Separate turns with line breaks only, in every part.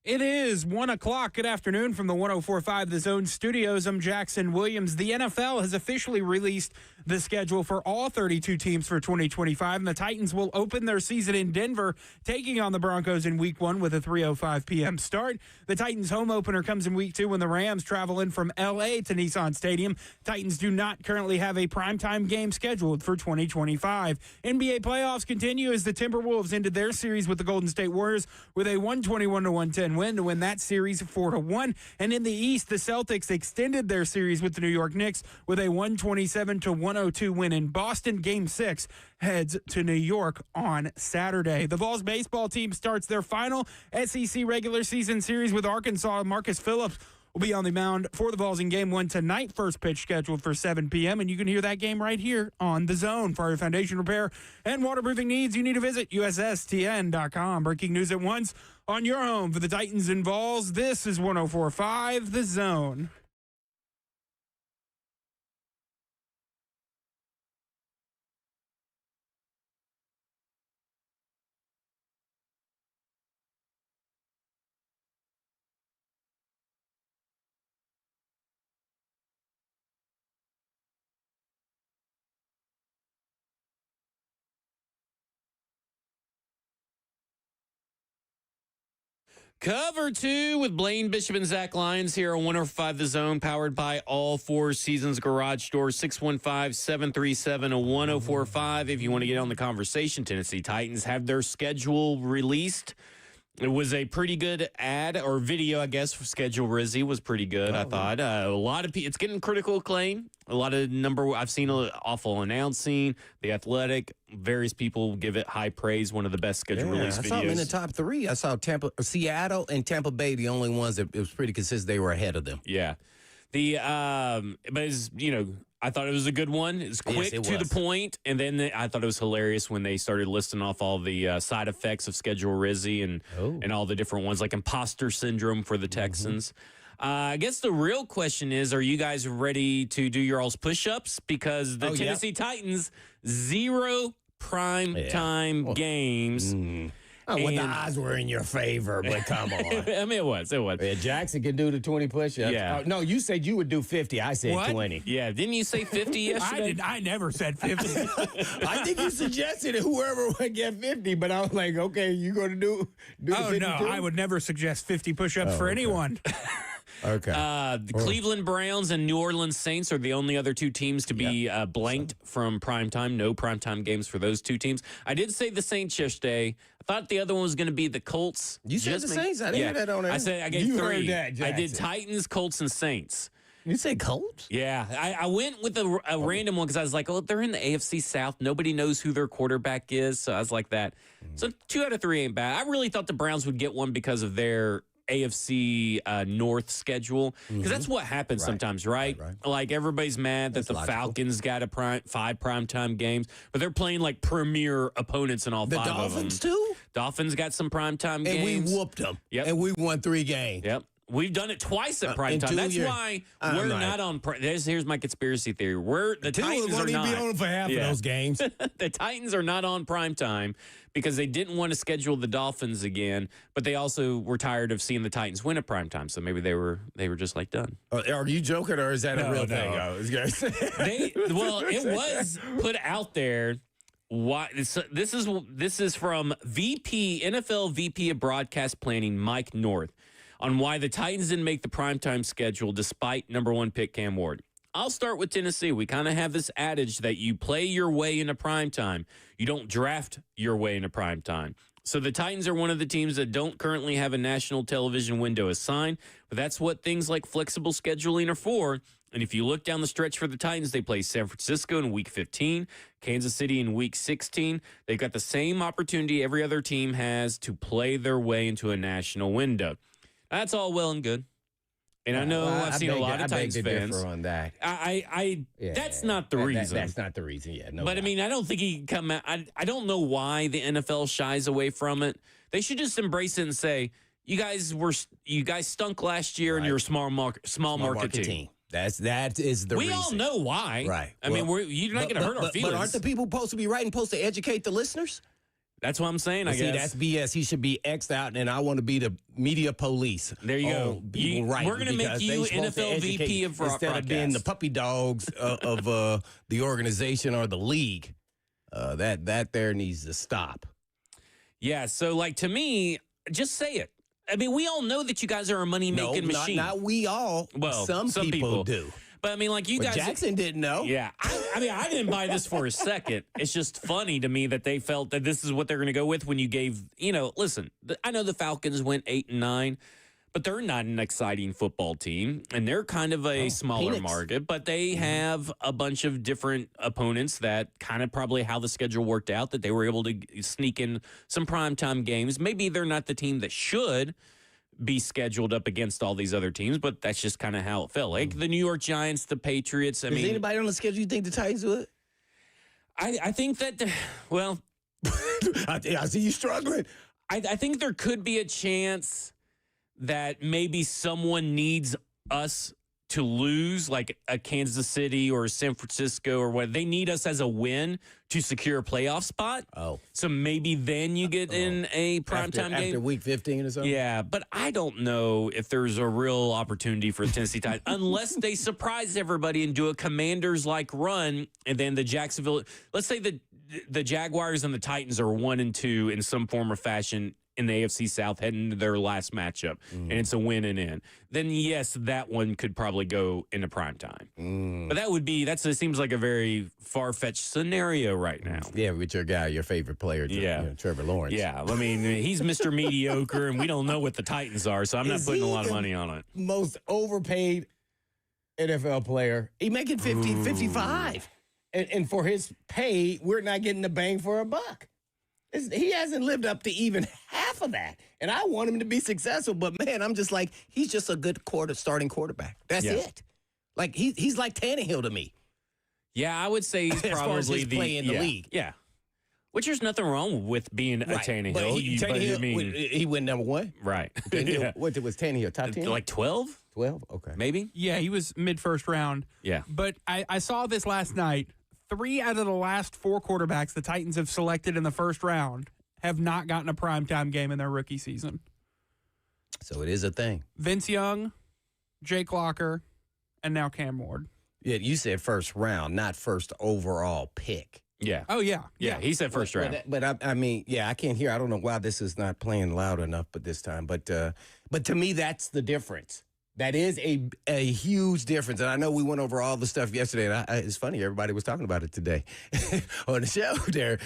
It is 1 o'clock. Good afternoon from the 104.5 The Zone studios. I'm Jackson Williams. The NFL has officially released the schedule for all 32 teams for 2025, and the Titans will open their season in Denver, taking on the Broncos in Week 1 with a 3:05 p.m. start. The Titans' home opener comes in Week 2 when the Rams travel in from L.A. to Nissan Stadium. Titans do not currently have a primetime game scheduled for 2025. NBA playoffs continue as the Timberwolves ended their series with the Golden State Warriors with a 121-110 win to win that series 4-1. And in the East, the Celtics extended their series with the New York Knicks with a 127-102 win in Boston. Game 6 heads to New York on Saturday. The Vols baseball team starts their final SEC regular season series with Arkansas. Marcus Phillips will be on the mound for the Vols in Game 1 tonight. First pitch scheduled for 7 p.m., and you can hear that game right here on The Zone. For your foundation repair and waterproofing needs, you need to visit USSTN.com. Breaking news at once on your home for the Titans and Vols. This is 104.5 The Zone.
Cover 2 with Blaine Bishop and Zach Lyons here on 105 The Zone, powered by All Four Seasons Garage Door, 615-737-1045. If you want to get on the conversation, Tennessee Titans have their schedule released. It was a pretty good ad or video, I guess, for Schedule Rizzy was pretty good, I thought. A lot of people, it's getting critical acclaim. A lot of I've seen awful announcing, The Athletic, various people give it high praise, one of the best schedule release videos.
I saw them in the top 3. I saw Seattle and Tampa Bay, the only ones that it was pretty consistent. They were ahead of them.
Yeah. But it's, I thought it was a good one. It's quick to the point, and then I thought it was hilarious when they started listing off all the side effects of Schedule Rizzy and all the different ones, like imposter syndrome for the Texans. I guess the real question is, are you guys ready to do your all's push-ups? Because the Tennessee Titans, 0 prime time games.
Well, the odds were in your favor, but come on.
I mean, it was.
Yeah, Jackson could do the 20 push-ups.
Yeah.
No, you said you would do 50. I said 20.
Yeah, didn't you say 50 yesterday?
I never said 50.
I think you suggested that whoever would get 50, but I was like, okay, you going to do the 52?
No, I would never suggest 50 push-ups for anyone.
Okay.
The Cleveland Browns and New Orleans Saints are the only other two teams to be blanked from primetime. No primetime games for those two teams. I did say the Saints yesterday. I thought the other one was going to be the Colts.
You said the Saints? I didn't hear that on there.
I said I gave 3.
Heard that, Jackson.
I did Titans, Colts, and Saints.
You said Colts?
Yeah. I went with a random one because I was like, oh, they're in the AFC South. Nobody knows who their quarterback is. So I was like that. So 2 out of 3 ain't bad. I really thought the Browns would get one because of their AFC North schedule, because that's what happens sometimes, right? Like everybody's mad that the Falcons got 5 primetime games, but they're playing like premier opponents in all 5 of them.
The Dolphins too?
Dolphins got some primetime games.
And we whooped them.
Yep.
And we won 3 games.
Yep. We've done it twice at primetime. That's why we're not on. Here's my conspiracy theory. The Titans are not.
Be on for half of those games.
The Titans are not on primetime because they didn't want to schedule the Dolphins again, but they also were tired of seeing the Titans win at primetime. So maybe they were just like done.
Are you joking, or is that a real thing?
It was put out there. Why this is from NFL VP of Broadcast Planning Mike North on why the Titans didn't make the primetime schedule despite number 1 pick Cam Ward. I'll start with Tennessee. We kind of have this adage that you play your way into primetime. You don't draft your way into primetime. So the Titans are one of the teams that don't currently have a national television window assigned, but that's what things like flexible scheduling are for. And if you look down the stretch for the Titans, they play San Francisco in Week 15, Kansas City in Week 16. They've got the same opportunity every other team has to play their way into a national window. That's all well and good. And I know I've seen a lot of Titans fans.
On that.
That's not the reason.
That's not the reason, No
but,
doubt.
I mean, I don't think he can come out. I don't know why the NFL shies away from it. They should just embrace it and say, you guys stunk last year and you're a small market team.
That is the reason.
We all know why.
Right.
I mean, you're not going to hurt our feelings.
But aren't the people supposed to be writing, supposed to educate the listeners?
That's what I'm saying, I
See,
guess.
that's BS. He should be X'd out, and I want to be the media police.
There you go. We're going to make you NFL VP of broadcast.
Instead of being the puppy dogs of the organization or the league. That there needs to stop.
Yeah, so, like, to me, just say it. I mean, we all know that you guys are a money-making machine.
Not we all.
Well,
some people do.
But, I mean, like, you guys...
Jackson didn't know.
Yeah. I mean, I didn't buy this for a second. It's just funny to me that they felt that this is what they're going to go with when you gave... listen, I know the Falcons went 8-9, but they're not an exciting football team, and they're kind of a smaller
Phoenix.
market, but they have a bunch of different opponents that kind of probably how the schedule worked out, that they were able to sneak in some primetime games. Maybe they're not the team that should be scheduled up against all these other teams, but that's just kind of how it felt. Like the New York Giants, the Patriots.
Is anybody on the schedule you think the Titans would?
I think that, well...
I see you struggling.
I think there could be a chance that maybe someone needs us to lose, like a Kansas City or San Francisco or what. They need us as a win to secure a playoff spot.
Oh.
So maybe then you get in a primetime game.
After week 15 or something?
Yeah, but I don't know if there's a real opportunity for the Tennessee Titans unless they surprise everybody and do a Commanders-like run, and then the Jacksonville, let's say the Jaguars and the Titans are 1-2 in some form or fashion in the AFC South heading into their last matchup, and it's a win and in. Then, yes, that one could probably go into primetime. But that seems like a very far-fetched scenario right now.
Yeah, with your guy, your favorite player, Trevor Lawrence.
Yeah, I mean, he's Mr. Mediocre, and we don't know what the Titans are, so I'm not putting a lot of money on it.
Most overpaid NFL player. He making 50, 55. And for his pay, we're not getting the bang for a buck. He hasn't lived up to even half of that. And I want him to be successful, but, man, I'm just like, he's just a good starting quarterback. That's it. Like, he's like Tannehill to me.
Yeah, I would say he's
as far as
probably
his play in the league.
Yeah. Which there's nothing wrong with being a Tannehill.
But he went number one?
Right.
What was Tannehill, top 10?
Like 12?
12? Okay.
Maybe?
Yeah, he was mid-first round.
Yeah.
But I saw this last night. 3 out of the last 4 quarterbacks the Titans have selected in the first round have not gotten a primetime game in their rookie season.
So it is a thing.
Vince Young, Jake Locker, and now Cam Ward.
Yeah, you said first round, not first overall pick.
Yeah.
Oh, yeah.
Yeah, he said first round.
But I mean, I can't hear. I don't know why this is not playing loud enough, but this time. But to me, that's the difference. That is a huge difference. And I know we went over all the stuff yesterday. And it's funny, everybody was talking about it today on the show there.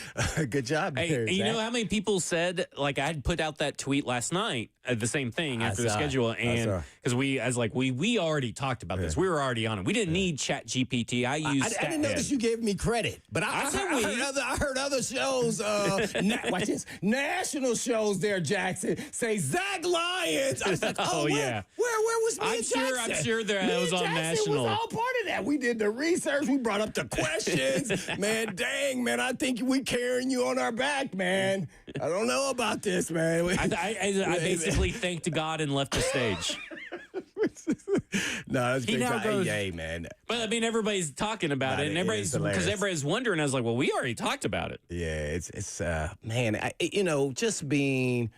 Good job.
Hey,
there,
you know how many people said, like, I had put out that tweet last night, the same thing after the schedule. And because we already talked about this. We were already on it. We didn't need Chat GPT. I didn't
notice you gave me credit. But I heard other shows, watch this, national shows there, Jackson, say Zach Lyons. I was like, where was me and Jackson?
I'm sure that was on national.
Was all part of that. We did the research. We brought up the questions. Man, dang, man, I think we carrying you on our back, man. I don't know about this, man.
I basically thanked God and left the stage.
No, that's
he now goes,
yay, man.
But I mean, everybody's talking about it, and everybody's wondering. I was like, well, we already talked about it.
Yeah, it's man, just being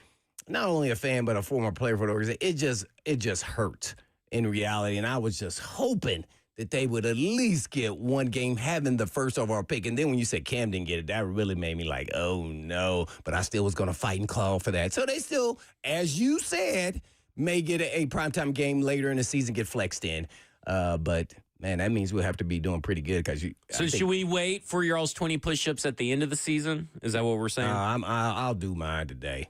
not only a fan but a former player for the organization, it just hurts in reality. And I was just hoping that they would at least get one game having the first overall pick. And then when you said Cam didn't get it, that really made me like, oh no. But I still was going to fight and claw for that. So they still, as you said, may get a primetime game later in the season, get flexed in. But man, that means we'll have to be doing pretty good.
Should we wait for your all's 20 push-ups at the end of the season? Is that what we're saying?
I'll do mine today.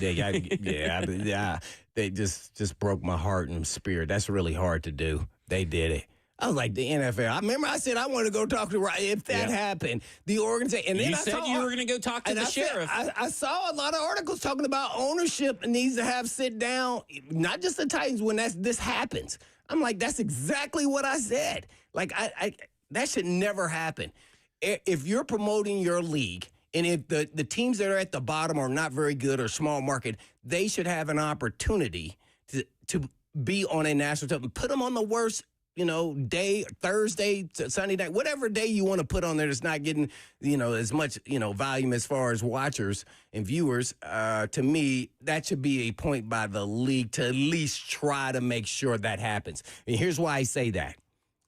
Yeah. They just broke my heart and spirit. That's really hard to do. They did it. I was like, the NFL. I remember I said I want to go talk to if that happened. The organization. And then
you said you were going to go talk to the sheriff.
I saw a lot of articles talking about ownership needs to have sit down, not just the Titans when this happens. I'm like, that's exactly what I said. Like, I that should never happen. If you're promoting your league, and if the teams that are at the bottom are not very good or small market, they should have an opportunity to be on a national team. Put them on the worst day, Thursday, Sunday night, whatever day you want to put on there that's not getting, as much, volume as far as watchers and viewers. To me, that should be a point by the league to at least try to make sure that happens. And here's why I say that.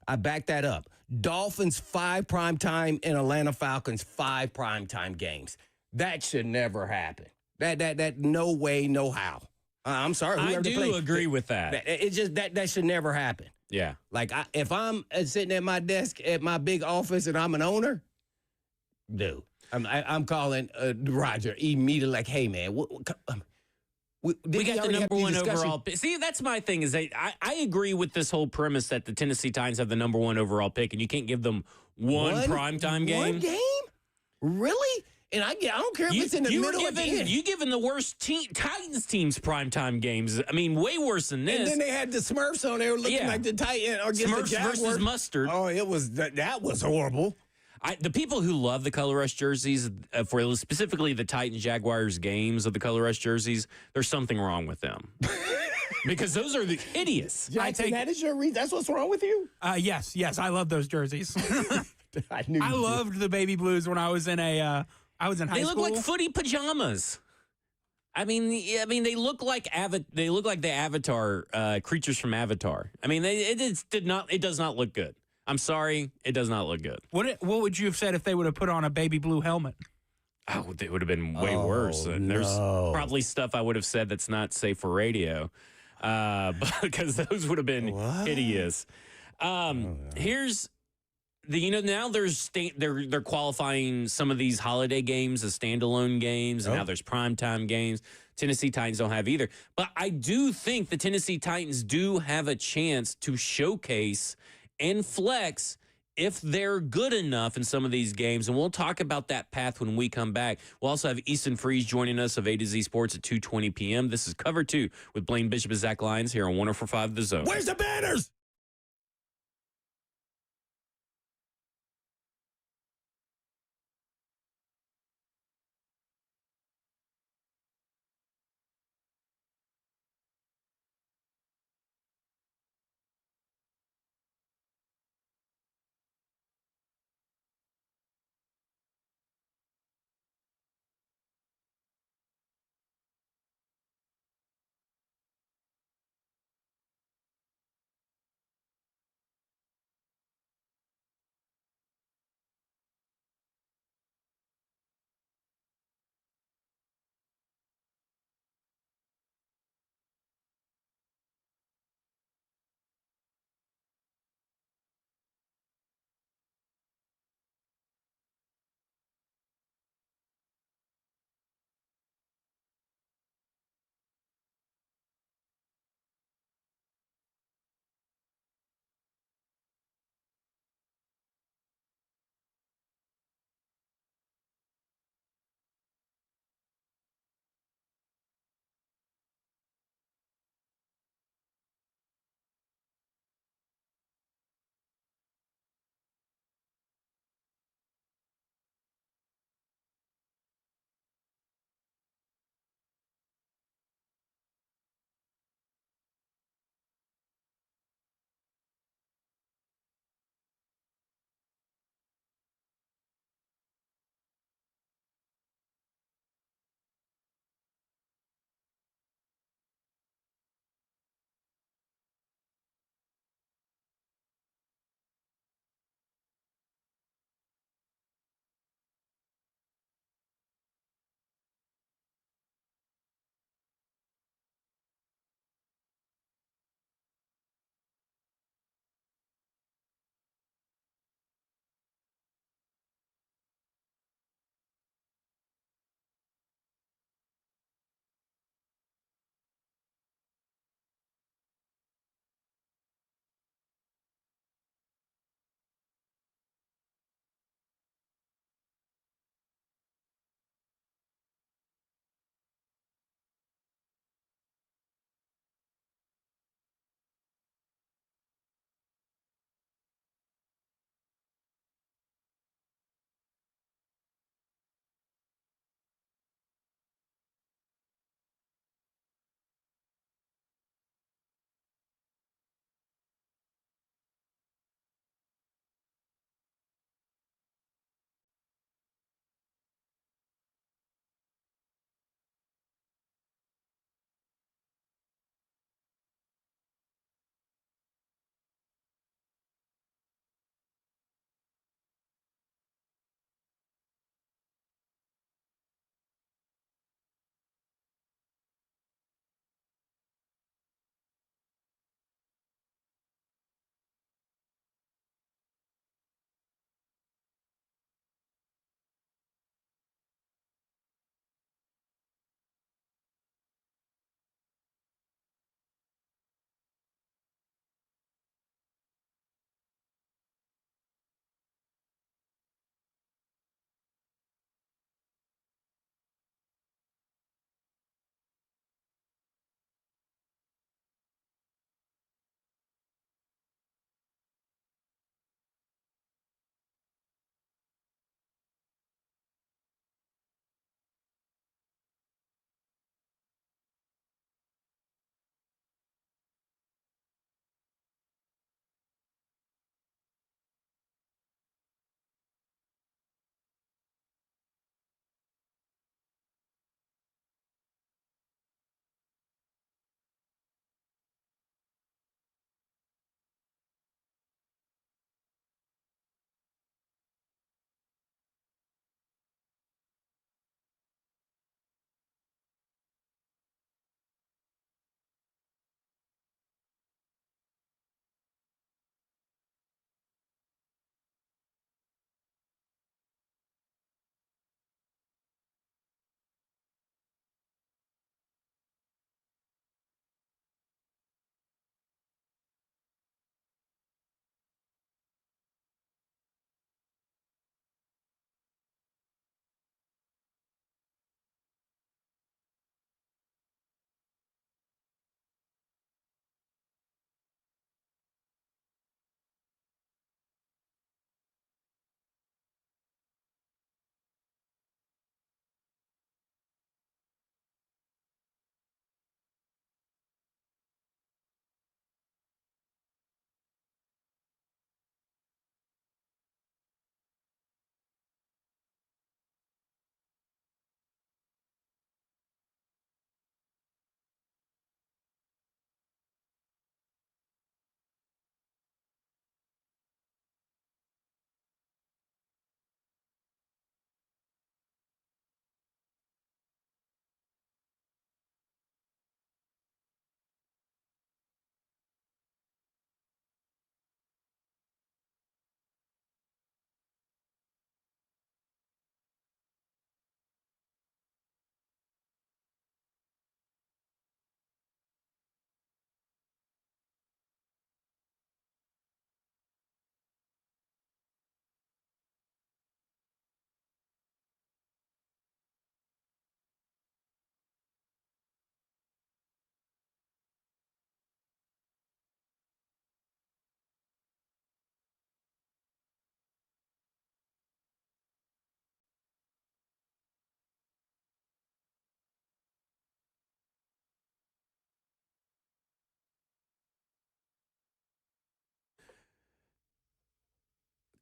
I back that up. Dolphins 5 primetime and Atlanta Falcons 5 primetime games. That should never happen. That no way, no how. I'm sorry.
I do agree with that.
It just that should never happen.
Yeah.
Like if I'm sitting at my desk at my big office and I'm an owner, dude, I'm calling Roger immediately. Like, hey man,
we got the number one overall. See, that's my thing. Is I agree with this whole premise that the Tennessee Titans have the number one overall pick, and you can't give them one primetime game.
One game? Really? And I don't care if it's in the middle of the end.
You giving the worst Titans teams primetime games. I mean, way worse than this.
And then they had the Smurfs on there looking like the Titans against
Smurfs
the Jaguars.
versus Mustard.
Oh, it was that was horrible.
The people who love the Color Rush jerseys, for specifically the Titans Jaguars games of the Color Rush jerseys, there's something wrong with them. Because those are hideous.
Jackson, that is your reason. That's what's wrong with you?
Yes, I love those jerseys.
I knew
I loved the baby blues when I was in high school.
They look like footy pajamas. I mean, they look like the Avatar creatures from Avatar. I mean, it does not look good. I'm sorry, it does not look good.
What would you have said if they would have put on a baby blue helmet?
Oh, it would have been way worse. And there's probably stuff I would have said that's not safe for radio, because those would have been hideous. Here's now they're qualifying some of these holiday games as standalone games, and now there's primetime games. Tennessee Titans don't have either. But I do think the Tennessee Titans do have a chance to showcase and flex if they're good enough in some of these games. And we'll talk about that path when we come back. We'll also have Easton Freeze joining us of A to Z Sports at 2:20 p.m. This is Cover 2 with Blaine Bishop and Zach Lyons here on 104.5 The Zone.
Where's the banners?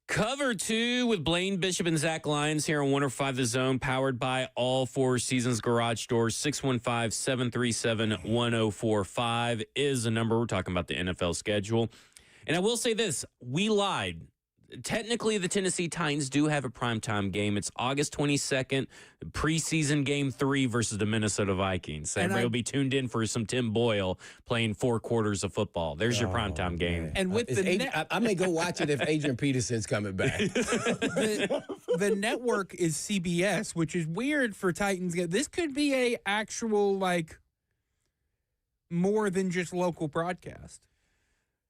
Cover 2 with Blaine Bishop and Zach Lyons here on 105 The Zone, powered by All Four Seasons Garage Doors. 615-737-1045 is the number. We're talking about the NFL schedule. And I will say this, we lied. Technically, the Tennessee Titans do have a primetime game. It's August 22nd, preseason game 3 versus the Minnesota Vikings. Everybody will be tuned in for some Tim Boyle playing 4 quarters of football. There's your primetime game.
Man.
And with
I may go watch it if Adrian Peterson's coming back.
the network is CBS, which is weird for Titans. This could be a actual, like, more than just local broadcast.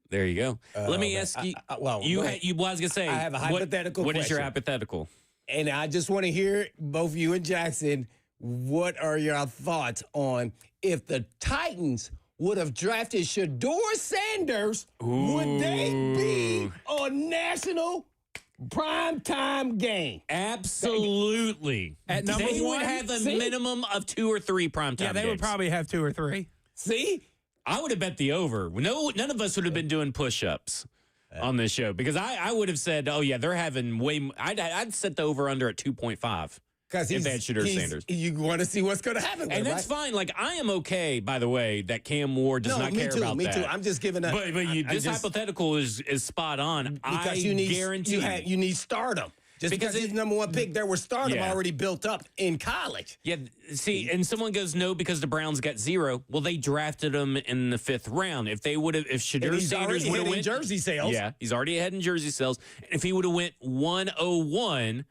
There you go. Let me ask you. I was going to say.
I have a hypothetical
What is your
question.
hypothetical?
And I just want to hear, both you and Jackson, what are your thoughts on if the Titans would have drafted Shador Sanders, would they be a national primetime game?
Absolutely.
At number
they would
one,
have a minimum of 2 or 3 primetime
Yeah, they
games.
would probably have 2 or 3.
See?
I would have bet the over. No, none of us would have been doing push-ups on this show because I would have said, oh, yeah, they're having way – I'd set the over-under at 2.5
Because
if they had Shador Sanders.
You want to see what's going to happen with
And
him,
that's
right?
fine. Like, I am okay, by the way, that Cam Ward does not care about that.
Me too. I'm just giving a –
But this hypothetical is spot on.
Because
I guarantee
you need stardom. Just because he's number 1 pick, there was stardom already built up in college.
Yeah, see, and someone goes, no, because the Browns got 0. Well, they drafted him in the 5th round. If Shador Sanders would have went
jersey sales.
Yeah, he's already ahead in jersey sales. And if he would have went 101,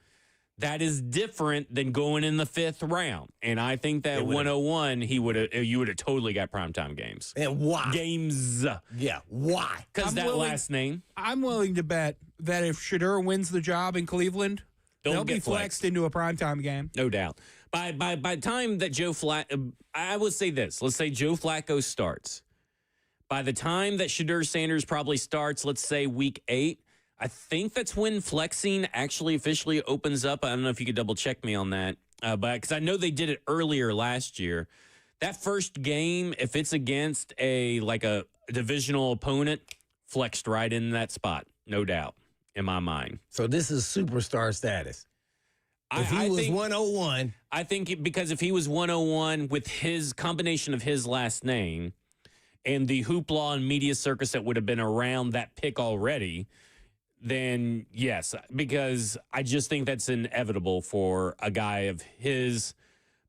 that is different than going in the 5th round. And I think that 101, you would have totally got primetime games.
And why?
Games.
Yeah, why?
Because last name.
I'm willing to bet that if Shador wins the job in Cleveland, they'll be flexed into a primetime game.
No doubt. By the time that I would say this. Let's say Joe Flacco starts. By the time that Shador Sanders probably starts, let's say week 8, I think that's when flexing actually officially opens up. I don't know if you could double check me on that, but because I know they did it earlier last year. That first game, if it's against a divisional opponent, flexed right in that spot, no doubt, in my mind.
So this is superstar status. If he was 101.
I think because if he was 101 with his combination of his last name and the hoopla and media circus that would have been around that pick already, then yes, because I just think that's inevitable for a guy of his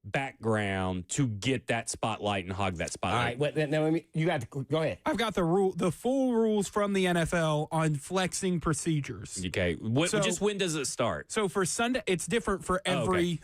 background to get that spotlight and hog that spotlight.
All right, now you got to go ahead.
I've got the full rules from the NFL on flexing procedures.
Okay, just when does it start?
So for Sunday, it's different for every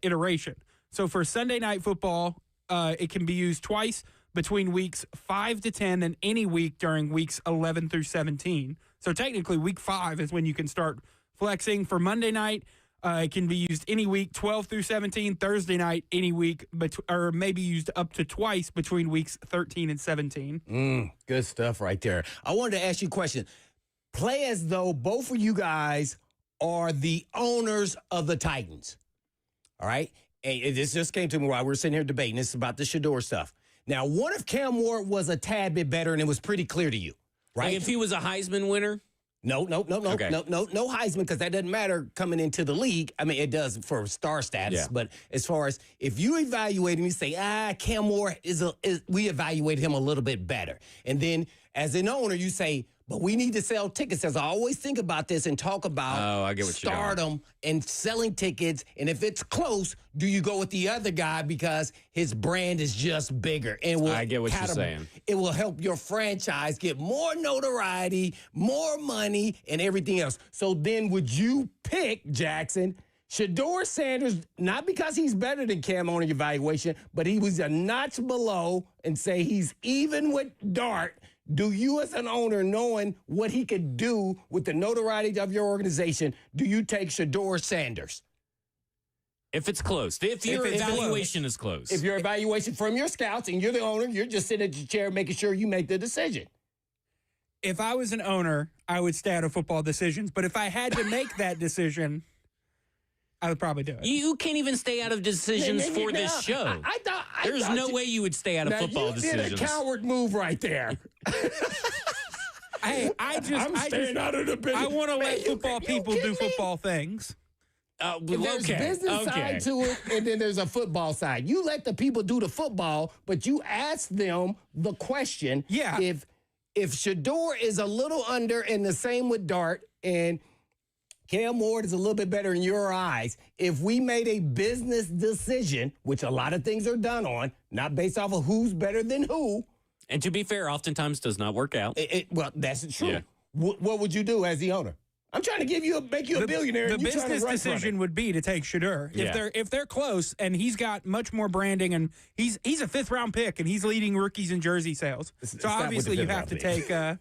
iteration. So for Sunday Night Football, it can be used twice between weeks 5 to 10 and any week during weeks 11 through 17. So technically, week 5 is when you can start flexing. For Monday night, it can be used any week 12 through 17. Thursday night, any week, or maybe used up to twice between weeks 13 and 17.
Good stuff right there. I wanted to ask you a question. Play as though both of you guys are the owners of the Titans. All right? And this just came to me while we were sitting here debating. This is about the Shador stuff. Now, what if Cam Ward was a tad bit better and it was pretty clear to you? Right?
Like if he was a Heisman winner?
No
Okay.
no Heisman, because that doesn't matter coming into the league. I mean, it does for star status, but as far as if you evaluate him, you say, Cam Ward we evaluate him a little bit better. And then as an owner, you say, but we need to sell tickets. As I always think about this and talk about
I get what you're doing.
stardom and selling tickets. And if it's close, do you go with the other guy because his brand is just bigger? And
I get what you're saying.
It will help your franchise get more notoriety, more money, and everything else. So then would you pick, Jackson, Shador Sanders, not because he's better than Cam on your evaluation, but he was a notch below, and say he's even with Dart? Do you, as an owner, knowing what he could do with the notoriety of your organization, do you take Shador Sanders?
If it's close. If your evaluation is close.
If your evaluation from your scouts and you're the owner, you're just sitting at your chair making sure you make the decision.
If I was an owner, I would stay out of football decisions. But if I had to make that decision, I would probably do it.
You can't even stay out of decisions for this show. There's no way you would stay out of football decisions.
You did a coward move right there.
Hey,
I'm staying out of the business.
I want to let football people do
kidding me?
football things.
There's business side to it, and then there's a football side. You let the people do the football, but you ask them the question.
Yeah.
If Shador is a little under, and the same with Dart, and Cam Ward is a little bit better in your eyes, if we made a business decision, which a lot of things are done on, not based off of who's better than who.
And to be fair, oftentimes does not work out.
Well, that's true.
Yeah.
What would you do as the owner? I'm trying to make you a billionaire.
The
and you trying
business
to run
decision
from it.
would be to take Shador if they're close, and he's got much more branding, and he's a 5th round pick, and he's leading rookies in jersey sales.
It's
So
not
obviously
with
you
the
have to
fifth
take.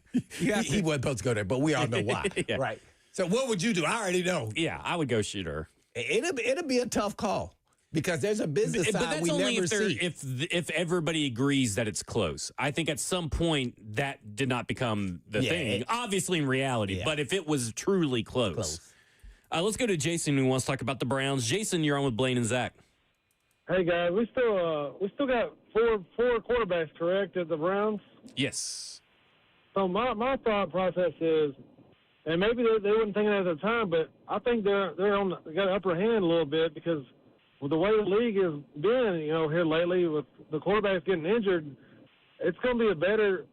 He wasn't supposed to go there, but we all know why.
Yeah.
Right. So what would you do? I already know.
Yeah, I would go Shooter.
It'll be a tough call because there's a business
But
side
that's
we
only
never see.
if everybody agrees that it's close. I think at some point that did not become the thing. Obviously in reality, but if it was truly close. Let's go to Jason who wants to talk about the Browns. Jason, you're on with Blaine and Zach.
Hey guys, we still got four quarterbacks, correct, at the Browns?
Yes.
So my thought process is, and maybe they wouldn't think it at the time, but I think they got upper hand a little bit because with the way the league has been, here lately with the quarterbacks getting injured, it's going to be a better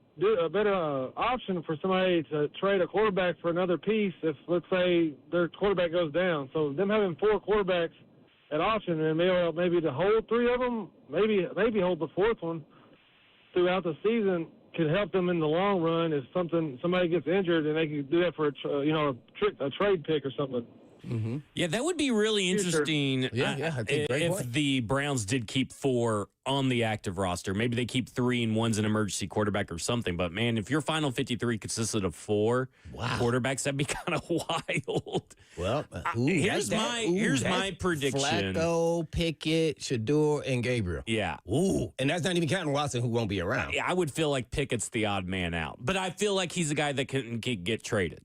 option for somebody to trade a quarterback for another piece if, let's say, their quarterback goes down. So them having 4 quarterbacks at option and maybe to hold 3 of them, maybe hold the 4th one throughout the season could help them in the long run if somebody gets injured and they can do that for a trade pick or something.
Mm-hmm.
Yeah, that would be really interesting.
Yeah, I think great
if
point.
the Browns did keep 4 on the active roster. Maybe they keep 3 and one's an emergency quarterback or something. But man, if your final 53 consisted of 4 quarterbacks, that'd be kind of wild.
Well,
here's my prediction.
Flacco, Pickett, Shador, and Gabriel.
Yeah.
Ooh, and that's not even counting Watson, who won't be around.
I would feel like Pickett's the odd man out, but I feel like he's a guy that can get traded.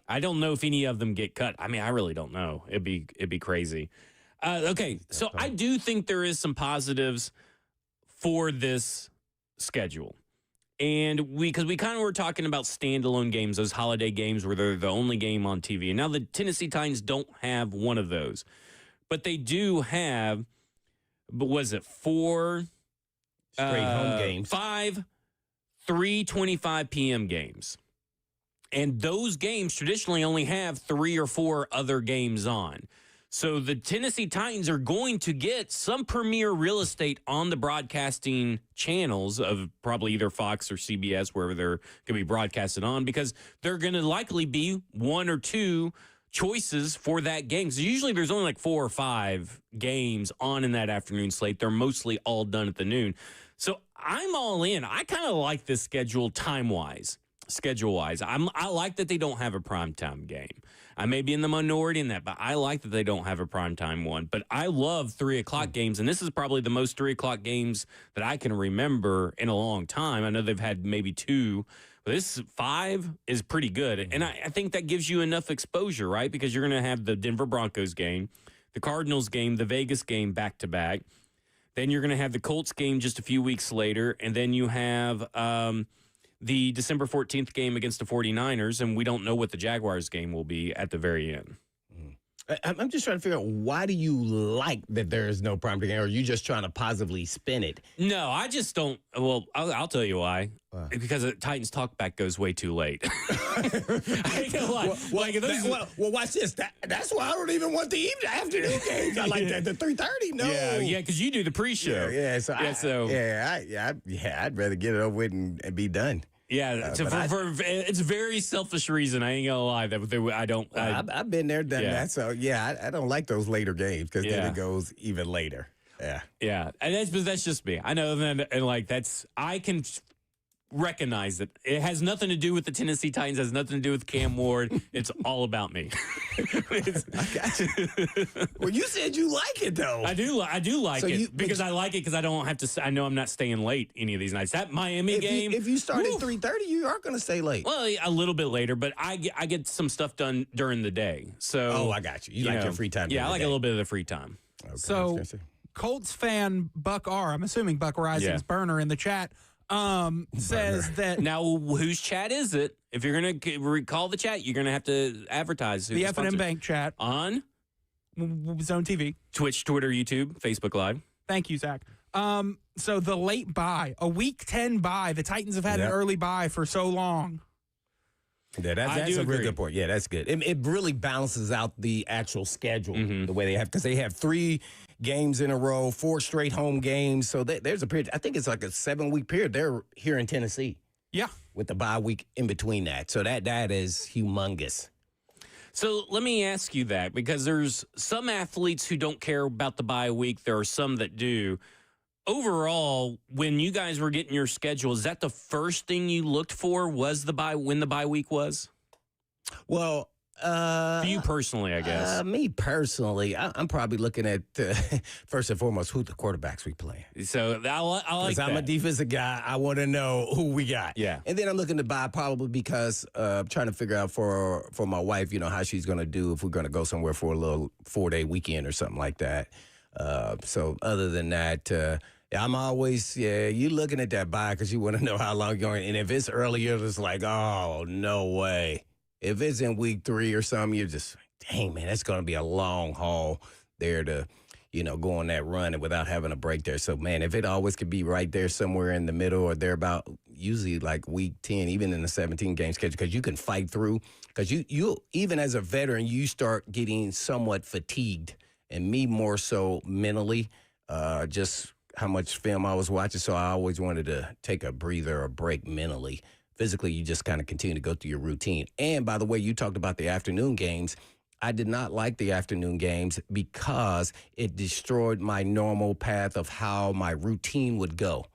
I don't know if any of them get cut. I mean, I really don't know. It'd be crazy. Okay, so I do think there is some positives for this schedule. And because we kind of were talking about standalone games, those holiday games where they're the only game on TV. And now the Tennessee Titans don't have one of those. But they do have, was it 4
straight home games?
5 3:25 p.m. games. And those games traditionally only have 3 or 4 other games on. So the Tennessee Titans are going to get some premier real estate on the broadcasting channels of probably either Fox or CBS, wherever they're going to be broadcasted on, because they're going to likely be 1 or 2 choices for that game. So usually there's only like 4 or 5 games on in that afternoon slate. They're mostly all done at the noon. So I'm all in. I kind of like this schedule time-wise. Schedule-wise, I like that they don't have a primetime game. I may be in the minority in that, but I like that they don't have a primetime one. But I love 3 o'clock games, and this is probably the most 3 o'clock games that I can remember in a long time. I know they've had maybe 2, but this 5 is pretty good. And I think that gives you enough exposure, right? Because you're going to have the Denver Broncos game, the Cardinals game, the Vegas game back-to-back. Then you're going to have the Colts game just a few weeks later, and then you have the December 14th game against the 49ers, and we don't know what the Jaguars game will be at the very end.
I'm just trying to figure out, why do you like that there is no prime game, or are you just trying to positively spin it?
No, I just don't. Well, I'll tell you why. Because the Titans talkback goes way too late. I ain't gonna lie.
Well, watch this. That's why I don't even want the afternoon games. I like that. The 3:30. No.
Yeah, because you do the pre-show.
I'd rather get it over with and be done.
Yeah, it's a very selfish reason. I ain't gonna lie.
I've been there, done that. So I don't like those later games because then it goes even later.
Yeah, and that's just me. I know that, and like I can recognize that it has nothing to do with the Tennessee Titans. Has nothing to do with Cam Ward. It's all about me.
I got you. Well, you said you like it though.
I do like it because I like it because I don't have to. I know I'm not staying late any of these nights. That Miami game.
If you start at 3:30, you are going to stay late.
Well, a little bit later, but I get some stuff done during the day. So
I got you. You like your free time.
Yeah, I like a little bit of the free time.
Okay,
so Colts fan Buck R. I'm assuming Buck Rising's burner in the chat. says that
Now, whose chat is it? If you're going to recall the chat, you're going to have to advertise.
the F&M Bank chat
on
Zone TV,
Twitch, Twitter, YouTube, Facebook Live.
Thank you, Zach. So the late bye, a Week 10 bye. The Titans have had an early bye for so long.
Yeah, that's a really good point. Yeah, that's good. It really balances out the actual schedule the way they have, because they have 3 games in a row, 4 straight home games. So there's a period. I think it's like a 7-week period. They're here in Tennessee.
Yeah,
with the bye week in between that. So that is humongous.
So let me ask you that, because there's some athletes who don't care about the bye week. There are some that do. Overall, when you guys were getting your schedule, is that the first thing you looked for, was the bye, when the bye week was?
Well,
for you personally, I guess.
Me personally, I'm probably looking at, first and foremost, who the quarterbacks we playing.
So I like that.
Because I'm a defensive guy. I want to know who we got.
Yeah.
And then I'm looking to buy probably because I'm trying to figure out for my wife, how she's going to do if we're going to go somewhere for a little 4-day weekend or something like that. So other than that, I'm always, you looking at that bye because you want to know how long you're going. And if it's earlier, it's like, oh, no way. If it's in week 3 or something, you're just, dang, man, that's going to be a long haul there to, go on that run and without having a break there. So, man, if it always could be right there somewhere in the middle or thereabout, usually like week 10, even in the 17-game schedule, because you can fight through. Because you even as a veteran, you start getting somewhat fatigued. And me more so mentally, just how much film I was watching. So I always wanted to take a breather or break mentally. Physically, you just kind of continue to go through your routine. And by the way, you talked about the afternoon games. I did not like the afternoon games because it destroyed my normal path of how my routine would go.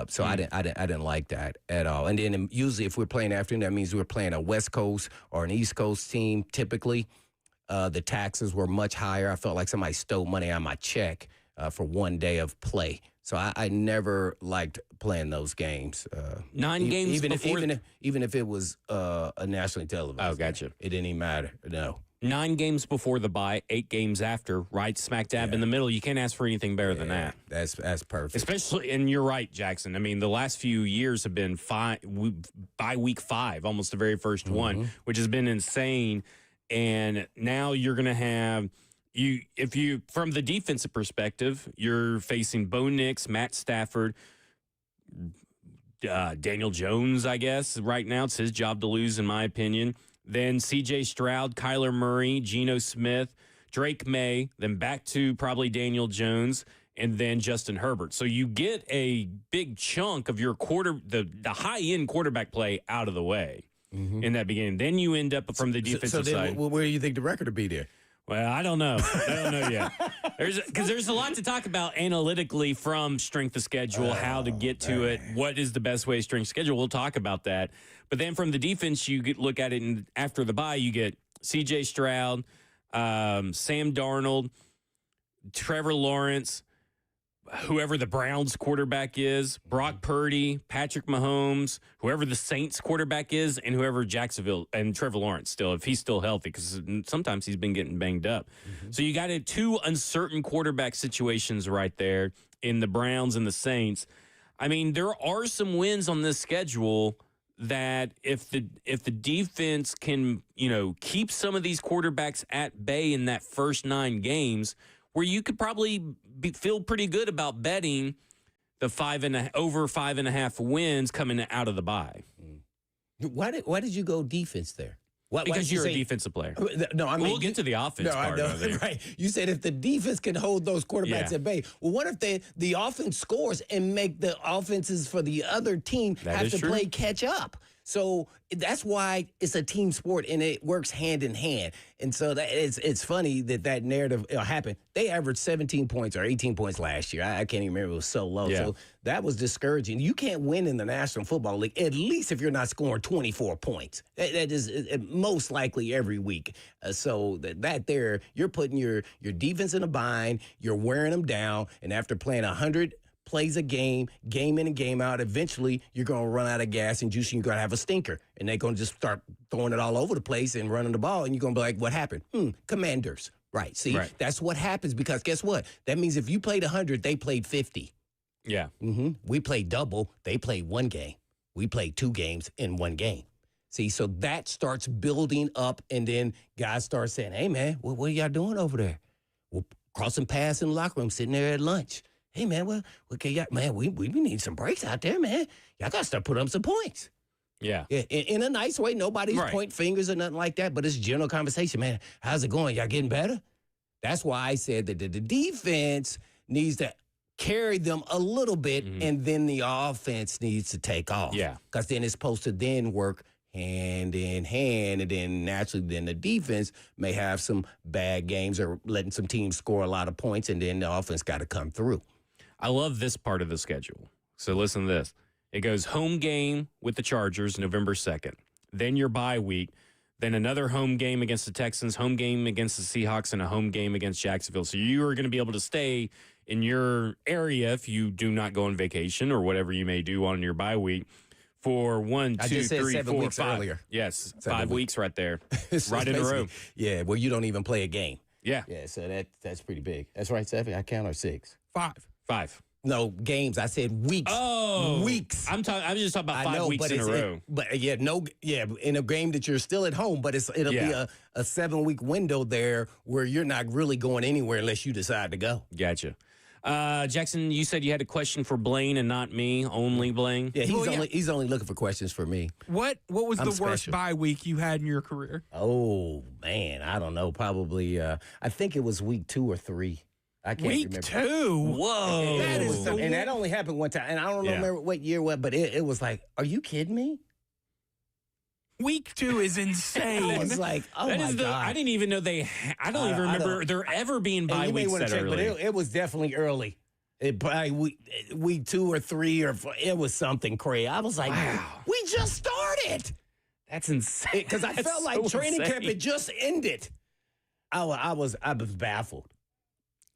So I didn't like that at all. And then usually if we're playing afternoon, that means we're playing a West Coast or an East Coast team. Typically, the taxes were much higher. I felt like somebody stole money out of my check for one day of play. So I never liked playing those games.
9 games
even
before
even if it was a nationally televised.
Oh, gotcha.
It didn't even matter. No.
9 games before the bye, 8 games after, right smack dab in the middle. You can't ask for anything better than that.
That's perfect.
Especially, and you're right, Jackson. I mean, the last few years have been by week 5, almost the very first one, which has been insane. And now you're going to have if you from the defensive perspective, you're facing Bo Nix, Matt Stafford, Daniel Jones. I guess right now it's his job to lose, in my opinion. Then C.J. Stroud, Kyler Murray, Geno Smith, Drake May, then back to probably Daniel Jones, and then Justin Herbert. So you get a big chunk of your the high-end quarterback play out of the way in that beginning. Then you end up from the defensive side.
Where do you think the record would be there?
Well, I don't know. I don't know yet. Because there's a lot to talk about analytically from strength of schedule, how to get to it, what is the best way to strength schedule. We'll talk about that. But then from the defense, you look at it, and after the bye, you get C.J. Stroud, Sam Darnold, Trevor Lawrence, whoever the Browns quarterback is, Brock Purdy, Patrick Mahomes, whoever the Saints quarterback is, and whoever Jacksonville and Trevor Lawrence still, if he's still healthy, because sometimes he's been getting banged up. So you got 2 uncertain quarterback situations right there in the Browns and the Saints. I mean, there are some wins on this schedule that if the defense can, keep some of these quarterbacks at bay in that first 9 games, where you could probably feel pretty good about betting the over 5.5 wins coming out of the bye.
Why did you go defense there?
Because you're a defensive player.
No, I mean,
we'll get to the offense part of it.
Right. You said if the defense can hold those quarterbacks at bay. Well, what if the offense scores and make the offenses for the other team have to play catch up? So that's why it's a team sport, and it works hand in hand. And so it's funny that narrative happened. They averaged 17 points or 18 points last year. I can't even remember. It was so low. Yeah. So that was discouraging. You can't win in the National Football League, at least if you're not scoring 24 points. That is most likely every week. So that there, you're putting your defense in a bind. You're wearing them down. And after playing 100 plays a game in and game out, eventually you're going to run out of gas and juice, and you're going to have a stinker. And they're going to just start throwing it all over the place and running the ball, and you're going to be like, what happened? Commanders. Right. See, That's what happens, because guess what? That means if you played 100, they played 50.
Yeah.
We played double. They played one game. We played 2 games in one game. See, so that starts building up, and then guys start saying, hey, man, what are y'all doing over there? Well, crossing paths in the locker room, sitting there at lunch. Hey, man, okay, yeah, man, we need some breaks out there, man. Y'all got to start putting up some points.
Yeah.
In a nice way. Nobody's pointing fingers or nothing like that, but it's general conversation, man. How's it going? Y'all getting better? That's why I said that the defense needs to carry them a little bit, and then the offense needs to take off.
Yeah.
Because then it's supposed to then work hand in hand, and then naturally then the defense may have some bad games or letting some teams score a lot of points, and then the offense got to come through.
I love this part of the schedule. So listen to this. It goes home game with the Chargers November 2nd. Then your bye week. Then another home game against the Texans, home game against the Seahawks, and a home game against Jacksonville. So you are going to be able to stay in your area if you do not go on vacation or whatever you may do on your bye week for 1, 2, 3, 4, 5.
Earlier.
Yes,
7
5 weeks right there, right in a row.
Yeah, well, you don't even play a game.
Yeah.
Yeah, so that's pretty big. That's right, 7. I count, or 6.
5.
No, games. I said weeks.
Oh,
weeks.
I'm just talking about 5 weeks in a row.
In a game that you're still at home, but it'll be a 7-week window there where you're not really going anywhere unless you decide to go.
Gotcha. Jackson, you said you had a question for Blaine and not me, only Blaine.
Yeah, he's only looking for questions for me.
What was the worst
special.
bye week you had in your career?
Oh man, I don't know. Probably. I think it was week 2 or 3. I can't
Week
remember.
2.
Whoa.
That is
And that only happened one time. And I don't remember what year but it was like, are you kidding me?
Week 2 is insane.
I was like, oh
That
my
is
God.
I didn't even know I don't even remember there ever being bye weeks that
check,
early.
but it was definitely early. It probably week 2 or 3 or 4, it was something crazy. I was like, we just started.
That's insane.
Because I
That's
felt like
so
training camp
insane.
had just ended. I was baffled.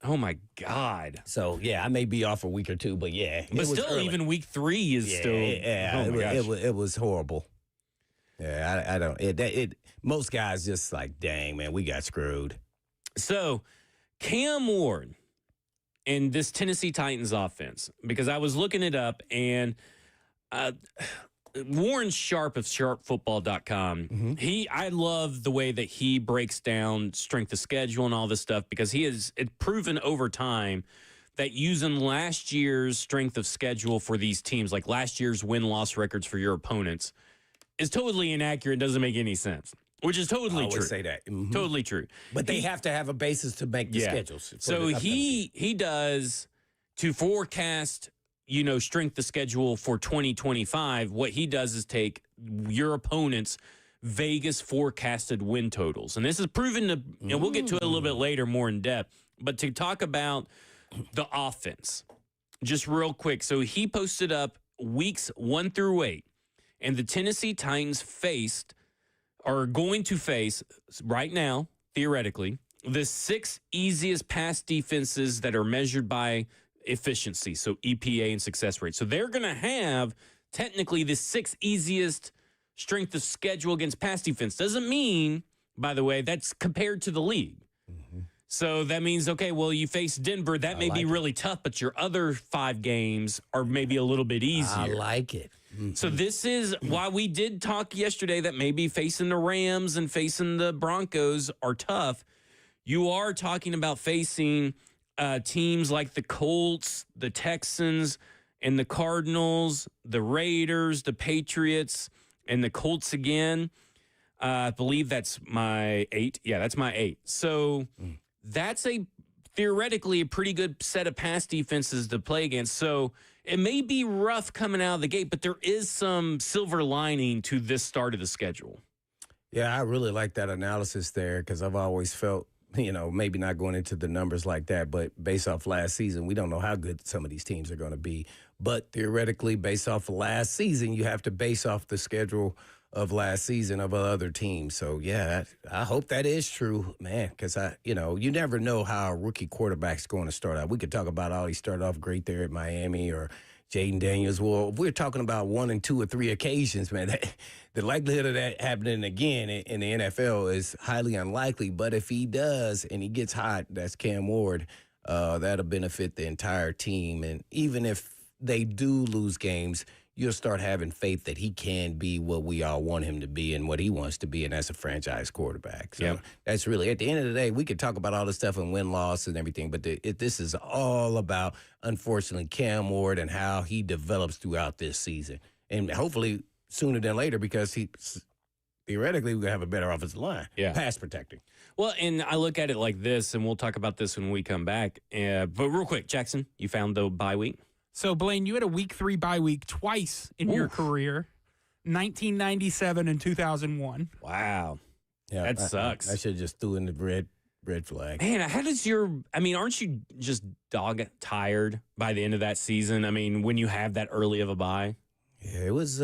Oh my God.
So yeah, I may be off a week or 2, but yeah,
But
it was
still,
early.
even week 3 is still.
Yeah,
oh my gosh.
it was horrible. Yeah, I don't. Most guys just like, dang man, we got screwed.
So, Cam Ward and this Tennessee Titans offense, because I was looking it up, and Warren Sharp of sharpfootball.com, I love the way that he breaks down strength of schedule and all this stuff, because he has proven over time that using last year's strength of schedule for these teams, like last year's win-loss records for your opponents, is totally inaccurate, doesn't make any sense, which is totally
I
true.
always say that. Mhm.
Totally true.
But they have to have a basis to make the schedules.
So he does to forecast, strength of schedule for 2025. What he does is take your opponent's Vegas forecasted win totals. And this is proven to, we'll get to it a little bit later, more in depth, but to talk about the offense, just real quick. So he posted up weeks 1 through 8, and the Tennessee Titans are going to face right now, theoretically, the 6 easiest pass defenses that are measured by efficiency, so EPA and success rate. So they're going to have technically the 6 easiest strength of schedule against pass defense. Doesn't mean, by the way, that's compared to the league. So that means, okay, well, you face Denver. That may be really tough, but your other 5 games are maybe a little bit easier.
I like it.
So this is why we did talk yesterday that maybe facing the Rams and facing the Broncos are tough. You are talking about facing teams like the Colts, the Texans, and the Cardinals, the Raiders, the Patriots, and the Colts again. I believe that's my 8. Yeah, that's my 8. So that's theoretically a pretty good set of pass defenses to play against. So it may be rough coming out of the gate, but there is some silver lining to this start of the schedule.
Yeah, I really like that analysis there, because I've always felt, maybe not going into the numbers like that, but based off last season, we don't know how good some of these teams are going to be. But theoretically, based off of last season, you have to base off the schedule of last season of other teams. So, yeah, I hope that is true, man, because, you never know how a rookie quarterback's going to start out. We could talk about, he started off great there at Miami, or Jaden Daniels. Well, if we're talking about 1 and 2 or 3 occasions, man, the likelihood of that happening again in the NFL is highly unlikely. But if he does and he gets hot, that's Cam Ward, that'll benefit the entire team. And even if they do lose games, you'll start having faith that he can be what we all want him to be and what he wants to be, and that's a franchise quarterback. So
Yep.
that's really, at the end of the day, we could talk about all this stuff and win-loss and everything, but this is all about, unfortunately, Cam Ward and how he develops throughout this season. And hopefully sooner than later, because theoretically we're going to have a better offensive line,
Yeah.
pass protecting.
Well, and I look at it like this, and we'll talk about this when we come back. But real quick, Jackson, you found the bye week?
So, Blaine, you had a week 3 bye week twice in your
Oof.
career, 1997 and 2001.
Wow.
Yeah,
That sucks.
I should have just threw in the red flag.
Man, how does aren't you just dog tired by the end of that season? I mean, when you have that early of a bye?
Yeah, it was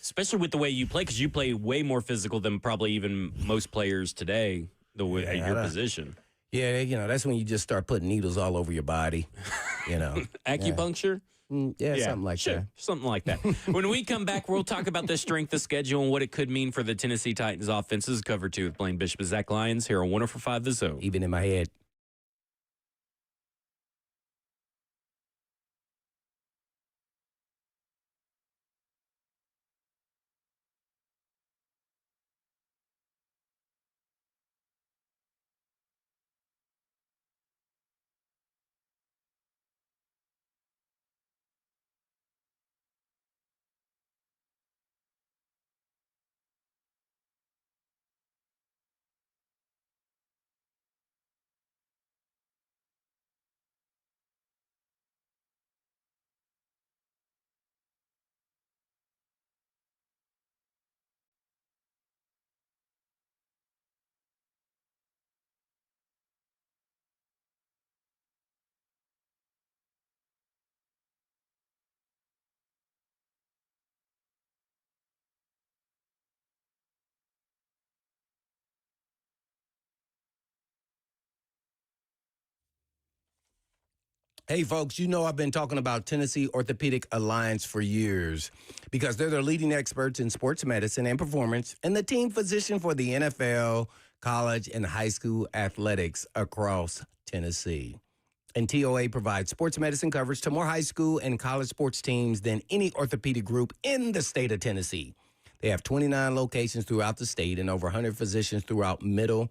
Especially with the way you play, because you play way more physical than probably even most players today at your position.
Yeah, that's when you just start putting needles all over your body,
Acupuncture?
Yeah, something like
sure,
that.
something like that. When we come back, we'll talk about the strength of schedule and what it could mean for the Tennessee Titans offense. This is Cover 2 with Blaine Bishop and Zach Lyons here on 104.5 The Zone.
Even in my head. Hey, folks, I've been talking about Tennessee Orthopedic Alliance for years because they're the leading experts in sports medicine and performance and the team physician for the NFL, college, and high school athletics across Tennessee. And TOA provides sports medicine coverage to more high school and college sports teams than any orthopedic group in the state of Tennessee. They have 29 locations throughout the state and over 100 physicians throughout Middle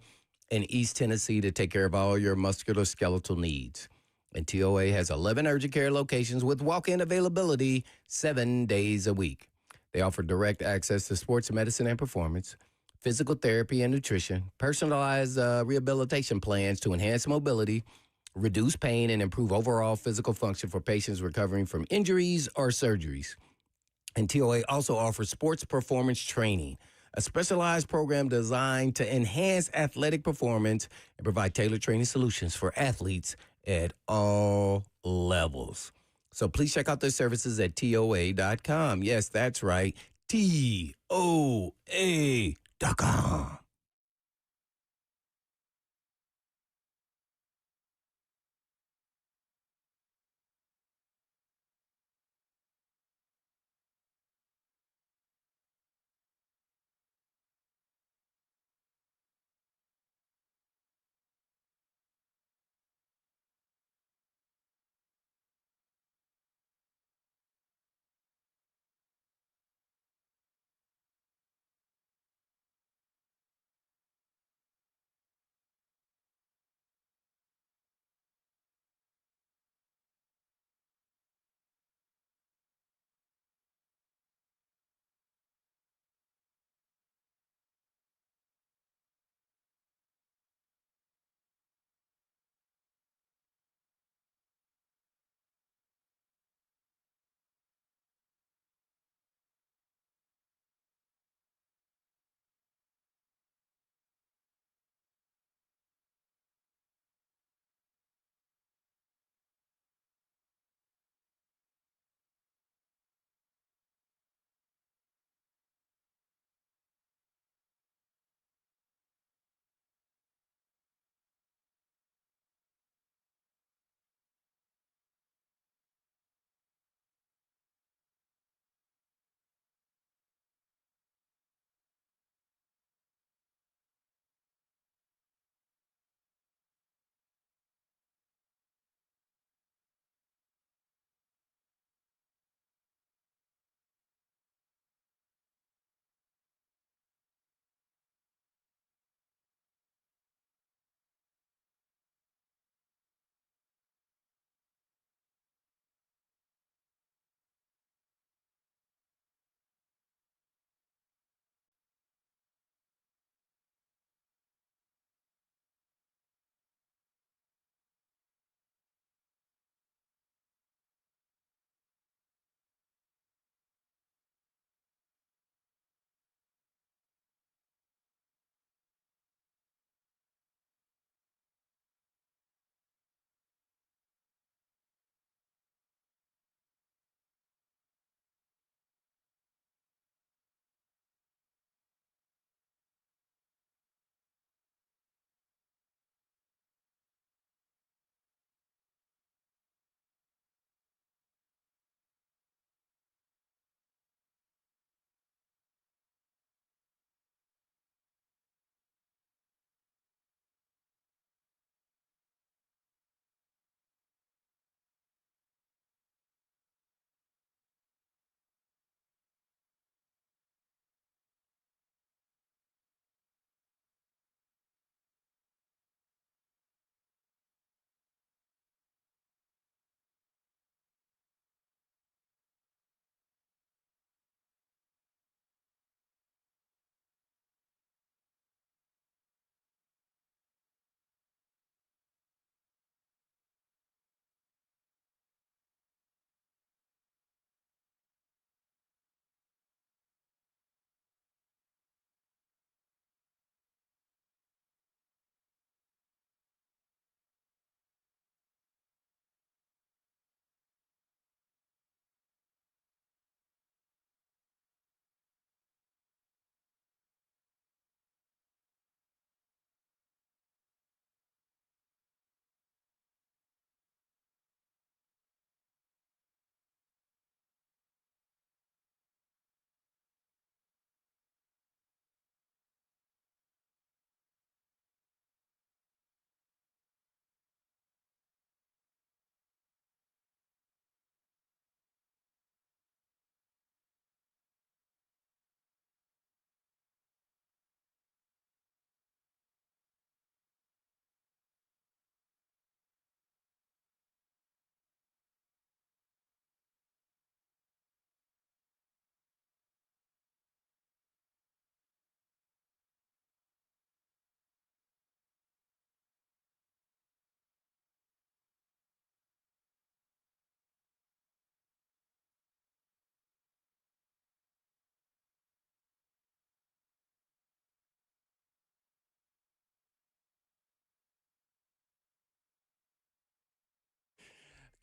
and East Tennessee to take care of all your musculoskeletal needs. And TOA has 11 urgent care locations with walk-in availability 7 days a week. They offer direct access to sports medicine and performance, physical therapy and nutrition, personalized rehabilitation plans to enhance mobility, reduce pain, and improve overall physical function for patients recovering from injuries or surgeries. And TOA also offers sports performance training, a specialized program designed to enhance athletic performance and provide tailored training solutions for athletes at all levels. So please check out their services at TOA.com. Yes, that's right. TOA.com.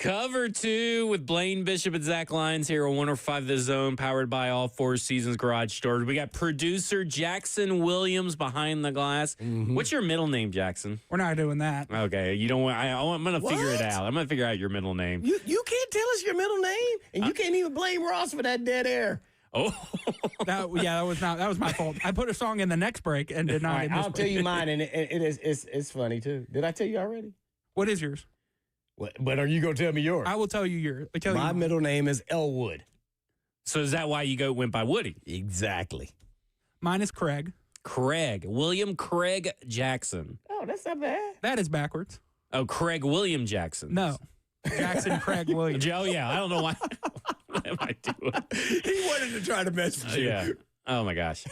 Cover 2 with Blaine Bishop and Zach Lyons here on 105 The Zone, powered by All Four Seasons Garage Stores. We got producer Jackson Williams behind the glass. What's your middle name, Jackson?
We're not doing that.
Okay, you don't want. I'm going to figure it
What?
out. I'm going to figure out your middle name.
You can't tell us your middle name, and you can't even blame Ross for that dead air.
Oh,
That was my fault. I put a song in the next break and did not.
All right,
in this
I'll
break.
tell you mine, and it's funny too. Did I tell you already?
What is yours?
But are you gonna tell me yours?
I will tell you yours.
My middle name is Elwood.
so is that why you went by Woody?
Exactly.
Mine is Craig.
Craig, William Craig Jackson.
Oh, that's not bad.
That is backwards.
Oh, Craig William Jackson.
No, Jackson Craig Williams.
Oh, yeah. I don't know why. What am I doing?
He wanted to try to mess with you.
Yeah. Oh, my gosh.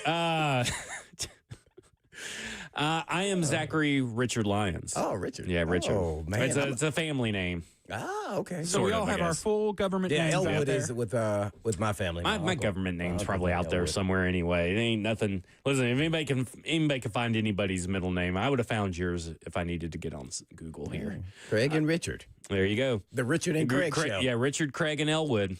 I am Zachary Richard Lyons.
Oh, Richard.
Yeah, Richard.
Oh, man.
It's a family name.
Ah, okay.
So we
Sort
all
of, I
have our
guess.
full government
Yeah,
names out
Elwood
there.
is with my family.
My
Uncle-
government name's
Uncle
probably out there
Elwood.
somewhere anyway. It ain't nothing. Listen, if anybody can find anybody's middle name, I would have found yours if I needed to get on Google here.
Craig and Richard.
There you go.
The Richard and Craig show.
Yeah, Richard, Craig, and Elwood.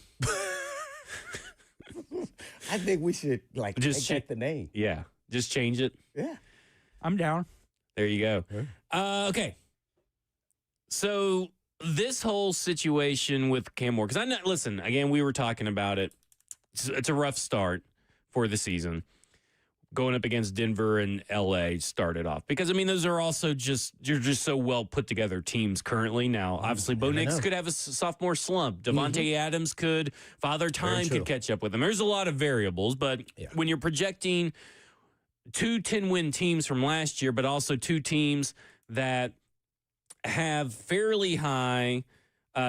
I think we should
Just
check the name.
Yeah, just change it.
Yeah.
I'm down.
There you go. Okay. So this whole situation with Cam Moore, because listen, again, we were talking about it. It's a rough start for the season. Going up against Denver and LA started off. Because, I mean, those are also you're just so well put together teams currently. Now, obviously, Bo Nix could have a sophomore slump. Devontae Adams could. Father Time
true.
could catch up with him. There's a lot of variables. But when you're projecting 2 10-win teams from last year, but also 2 teams that have fairly high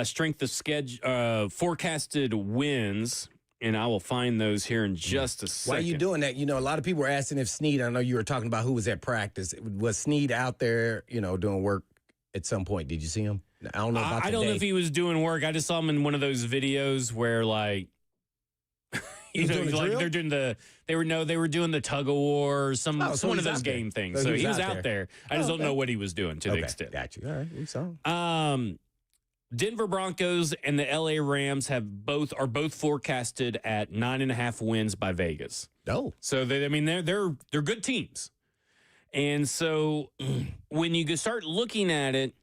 strength of schedule, forecasted wins, and I will find those here in just a second.
Why are you doing that? You know, a lot of people were asking if Snead, I know you were talking about who was at practice. Was Snead out there, doing work at some point? Did you see him? I don't know about
I don't know if he was doing work. I just saw him in one of those videos where, like,
He was doing the drill?
they're doing they were doing the tug of war or some
Oh, so
one of
he's
those
out there.
game things.
So
So
he
he
was
was
out
out
there.
there. I just don't
okay.
know what he was doing to the
Okay,
extent.
got you. All right, we saw him.
Denver Broncos and the LA Rams are both forecasted at 9.5 wins by Vegas.
Oh,
So they're good teams. And so when you start looking at it,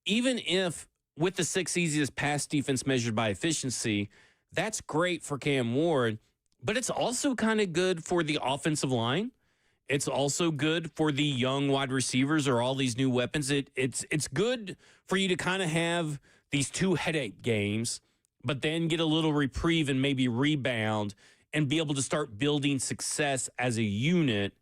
even if with the 6th easiest pass defense measured by efficiency, that's great for Cam Ward, but it's also kind of good for the offensive line. It's also good for the young wide receivers or all these new weapons. It's good for you to kind of have these 2 headache games, but then get a little reprieve and maybe rebound and be able to start building success as a unit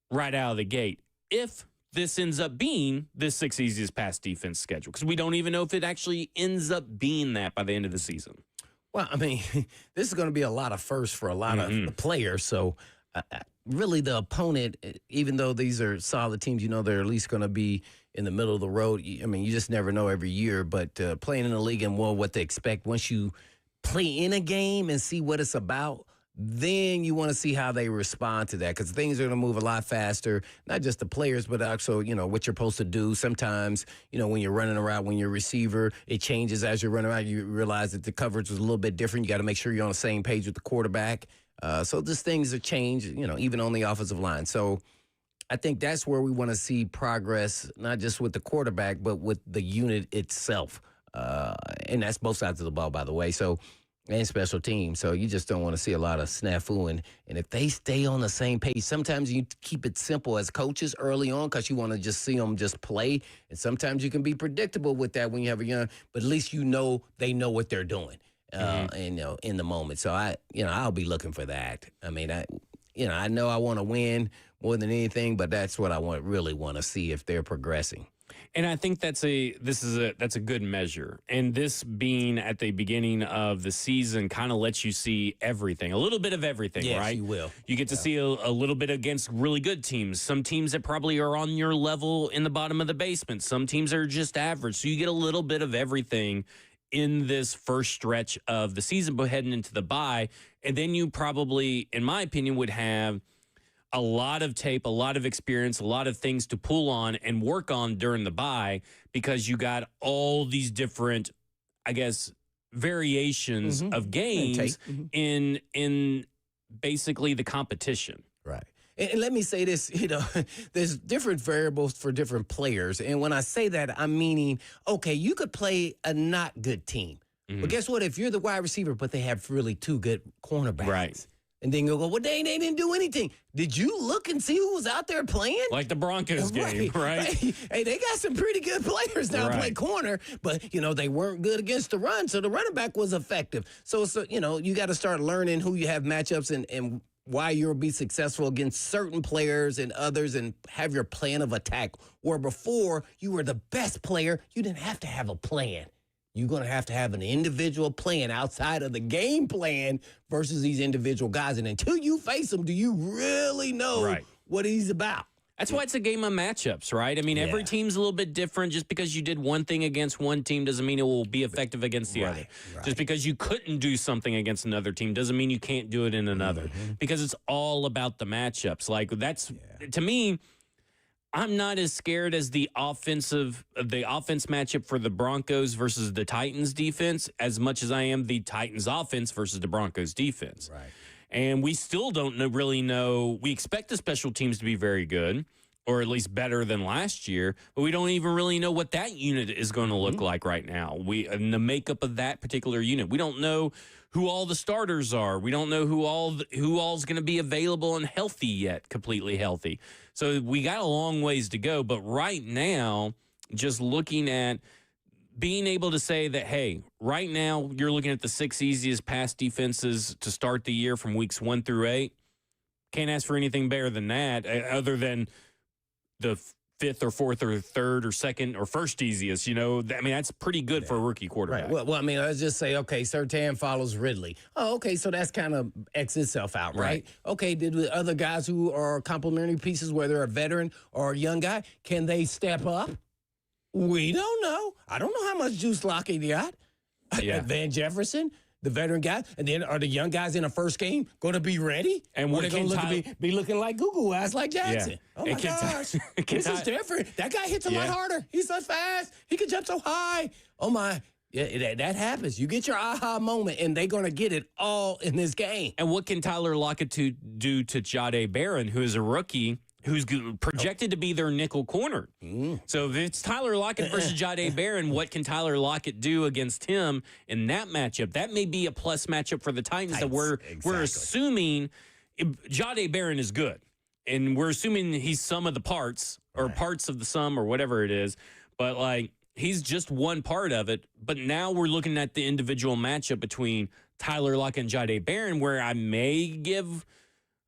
right out of the gate. If this ends up being the 6th easiest pass defense schedule, because we don't even know if it actually ends up being that by the end of the season.
well, I mean, this is going to be a lot of firsts for a lot of the players. So, really, the opponent, even though these are solid teams, they're at least going to be in the middle of the road. I mean, you just never know every year. But playing in the league and what they expect, once you play in a game and see what it's about, then you want to see how they respond to that, because things are going to move a lot faster, not just the players, but also, what you're supposed to do. Sometimes, when you're running around, when you're a receiver, it changes as you're running around. You realize that the coverage was a little bit different. You got to make sure you're on the same page with the quarterback. So just things have changed, even on the offensive line. So I think that's where we want to see progress, not just with the quarterback, but with the unit itself. And that's both sides of the ball, by the way. So, and special teams. So you just don't want to see a lot of snafu. And if they stay on the same page, sometimes you keep it simple as coaches early on because you want to just see them just play. And sometimes you can be predictable with that when you have a young, but at least they know what they're doing. In the moment. So I'll be looking for that. I mean, I know I want to win more than anything, but that's what I really want to see if they're progressing.
And I think that's a good measure. And this being at the beginning of the season kind of lets you see everything, a little bit of everything,
Yes,
right?
you will.
You get to see a little bit against really good teams. Some teams that probably are on your level in the bottom of the basement. Some teams are just average. So you get a little bit of everything in this first stretch of the season, but heading into the bye. And then you probably, in my opinion, would have a lot of tape, a lot of experience, a lot of things to pull on and work on during the bye, because you got all these different I guess, variations of games in basically the competition.
Right. And let me say this, there's different variables for different players. And when I say that, I'm meaning, okay, you could play a not good team. But guess what? If you're the wide receiver, but they have really two good cornerbacks.
Right.
And then you'll go, well, they didn't do anything. Did you look and see who was out there playing?
Like the Broncos game, right?
Hey, they got some pretty good players now play corner, but, they weren't good against the run, so the running back was effective. So you got to start learning who you have matchups and why you'll be successful against certain players and others and have your plan of attack. Where before you were the best player, you didn't have to have a plan. You're going to have an individual plan outside of the game plan versus these individual guys. And until you face them, do you really know what he's about?
That's why it's a game of matchups, right? I mean, every team's a little bit different. Just because you did one thing against one team doesn't mean it will be effective against the other. Right. Just because you couldn't do something against another team doesn't mean you can't do it in another. Because it's all about the matchups. Like, that's, to me, I'm not as scared as the offense matchup for the Broncos versus the Titans defense as much as I am the Titans offense versus the Broncos defense.
Right.
And we still don't really know. We expect the special teams to be very good, or at least better than last year, but we don't even really know what that unit is going to look like right now. And the makeup of that particular unit. We don't know who all the starters are. We don't know who all's going to be available and healthy yet, completely healthy. So we got a long ways to go. But right now, just looking at being able to say that, hey, right now you're looking at the 6 easiest pass defenses to start the year from weeks 1 through 8. Can't ask for anything better than that, other than the 5th or 4th or 3rd or 2nd or 1st easiest. I mean, that's pretty good for a rookie quarterback.
Right. Well, I mean, let's just say, okay, Surtain follows Ridley. Oh, okay, so that's kind of X itself out, right? Okay, did the other guys who are complementary pieces, whether a veteran or a young guy, can they step up? We don't know. I don't know how much juice Lockett got.
Yeah.
Van Jefferson, the veteran guy, and then are the young guys in the first game going to be ready?
And
are they going to be looking like Google eyes like Jackson?
Yeah.
Oh, my gosh. This is different. That guy hits a lot harder. He's so fast. He can jump so high. Oh, my. Yeah, that happens. You get your aha moment, and they're going to get it all in this game.
And what can Tyler Lockett do to Jahdae Barron, who is a rookie, who's projected to be their nickel corner? So if it's Tyler Lockett versus Jahdae Barron, what can Tyler Lockett do against him in that matchup? That may be a plus matchup for the Titans that we're assuming Jahdae Barron is good. And we're assuming he's some of the parts or parts of the sum or whatever it is. But, like, he's just one part of it. But now we're looking at the individual matchup between Tyler Lockett and Jahdae Barron, where I may give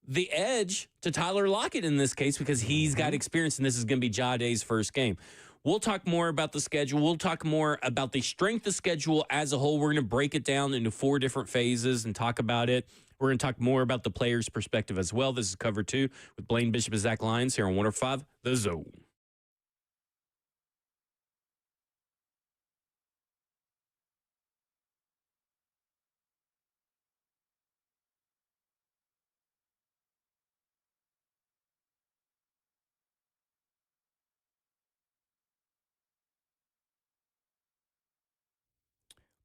the edge to Tyler Lockett in this case because he's got experience, and this is going to be Jahdae's first game. We'll talk more about the schedule. We'll talk more about the strength of schedule as a whole. We're going to break it down into 4 different phases and talk about it. We're going to talk more about the player's perspective as well. This is Cover 2 with Blaine Bishop and Zach Lyons here on 105 The Zone.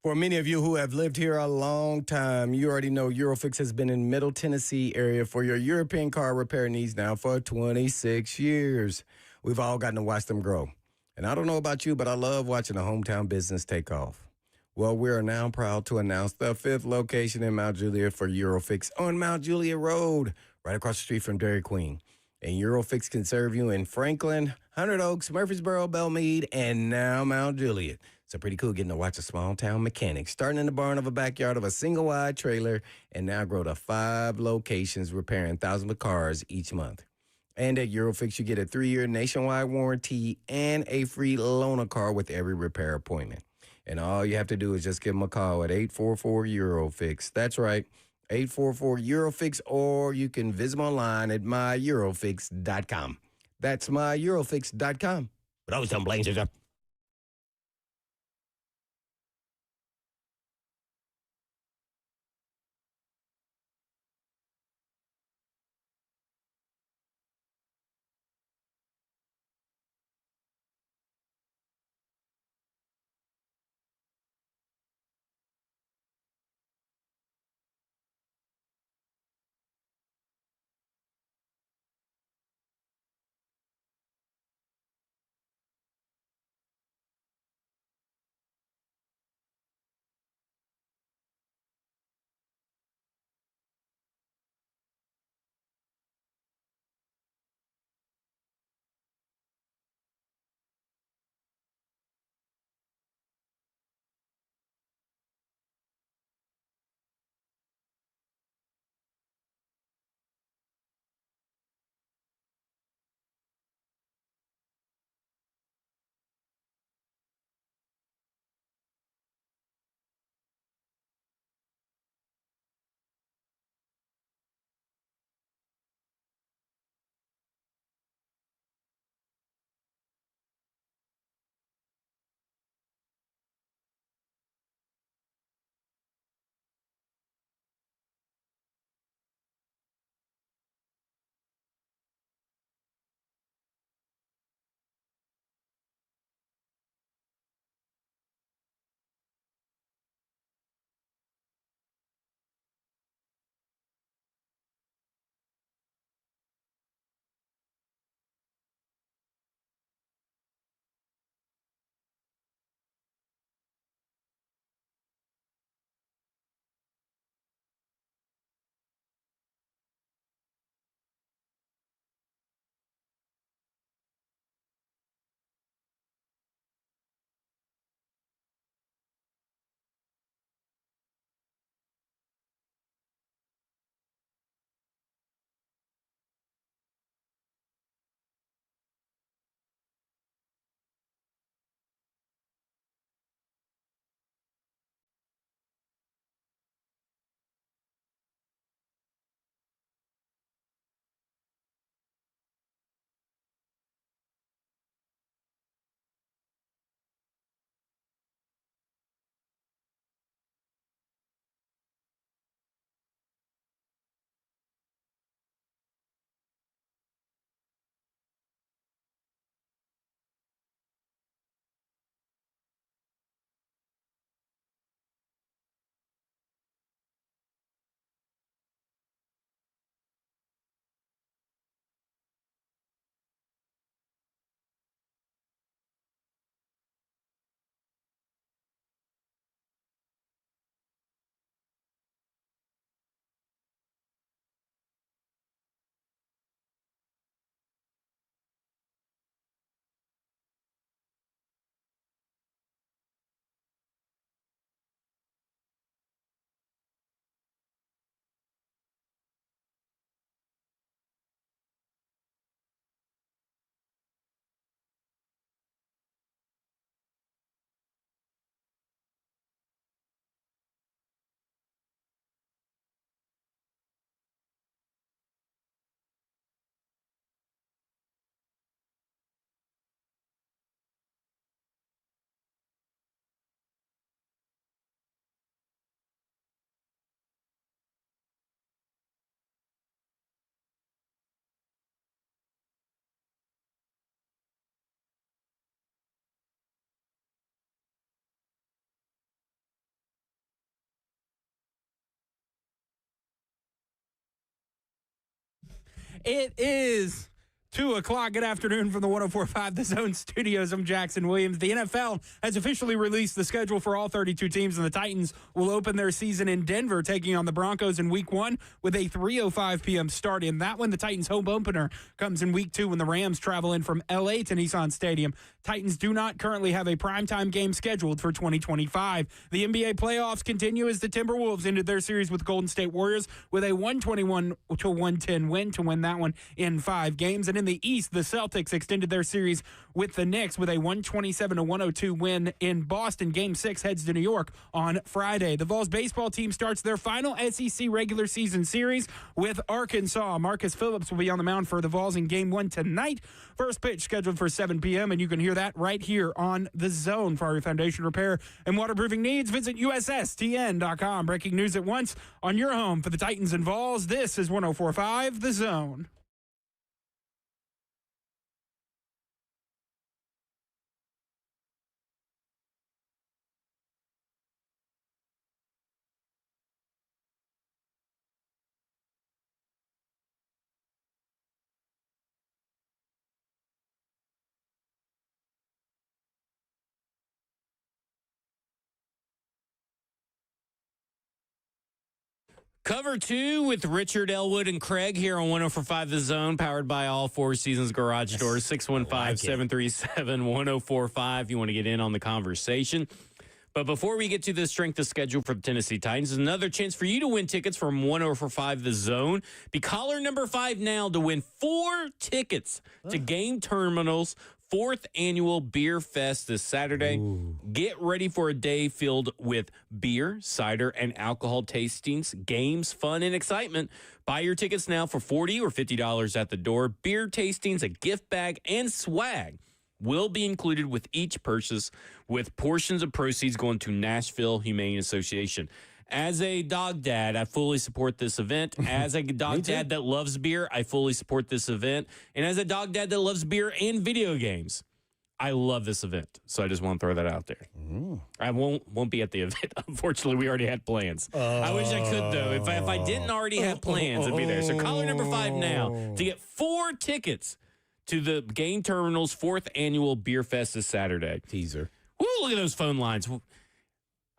For many of you who have lived here a long time, you already know Eurofix has been in Middle Tennessee area for your European car repair needs now for 26 years. We've all gotten to watch them grow. And I don't know about you, but I love watching a hometown business take off. Well, we are now proud to announce the 5th location in Mount Juliet for Eurofix on Mount Juliet Road, right across the street from Dairy Queen. And Eurofix can serve you in Franklin, Hundred Oaks, Murfreesboro, Belmead, and now Mount Juliet. So pretty cool getting to watch a small town mechanic starting in the barn of a backyard of a single wide trailer and now grow to 5 locations repairing thousands of cars each month. And at Eurofix, you get a 3-year nationwide warranty and a free loaner car with every repair appointment. And all you have to do is just give them a call at 844-EUROFIX. That's right, 844-EUROFIX, or you can visit them online at myEurofix.com. That's myEurofix.com. But always tell them Blaine says up.
It is 2 o'clock. Good afternoon from the 104.5 The Zone Studios. I'm Jackson Williams. The NFL has officially released the schedule for all 32 teams, and the Titans will open their season in Denver, taking on the Broncos in Week 1 with a 3:05 p.m. start. In that one, the Titans' home opener comes in Week 2 when the Rams travel in from L.A. to Nissan Stadium. Titans do not currently have a primetime game scheduled for 2025. The NBA playoffs continue as the Timberwolves ended their series with Golden State Warriors with a 121-110 win to win that one in 5 games. And in the East, the Celtics extended their series with the Knicks with a 127-102 win in Boston. Game 6 heads to New York on Friday. The Vols baseball team starts their final SEC regular season series with Arkansas. Marcus Phillips will be on the mound for the Vols in Game 1 tonight. First pitch scheduled for 7 p.m., and you can hear that right here on The Zone. For your foundation repair and waterproofing needs, visit USSTN.com. Breaking news at once on your home for the Titans and Vols. This is 104.5 The Zone.
Cover 2 with Richard Elwood and Craig here on 104.5 The Zone, powered by all Four Seasons Garage Doors, 615-737-1045. You want to get in on the conversation. But before we get to the strength of schedule for the Tennessee Titans, another chance for you to win tickets from 104.5 The Zone. Be caller number 5 now to win 4 tickets to Game Terminal's 4th annual Beer Fest this Saturday. Ooh. Get ready for a day filled with beer, cider, and alcohol tastings, games, fun, and excitement. Buy your tickets now for $40 or $50 at the door. Beer tastings, a gift bag, and swag will be included with each purchase, with portions of proceeds going to Nashville Humane Association. As a dog dad, I fully support this event. As a dog dad that loves beer, I fully support this event. And as a dog dad that loves beer and video games, I love this event. So I just want to throw that out there. I won't be at the event. Unfortunately, we already had plans. I wish I could, though. If I didn't already have plans, I'd be there. So caller number 5 now to get 4 tickets to the Game Terminal's 4th annual Beer Fest this Saturday.
Teaser.
Woo, look at those phone lines.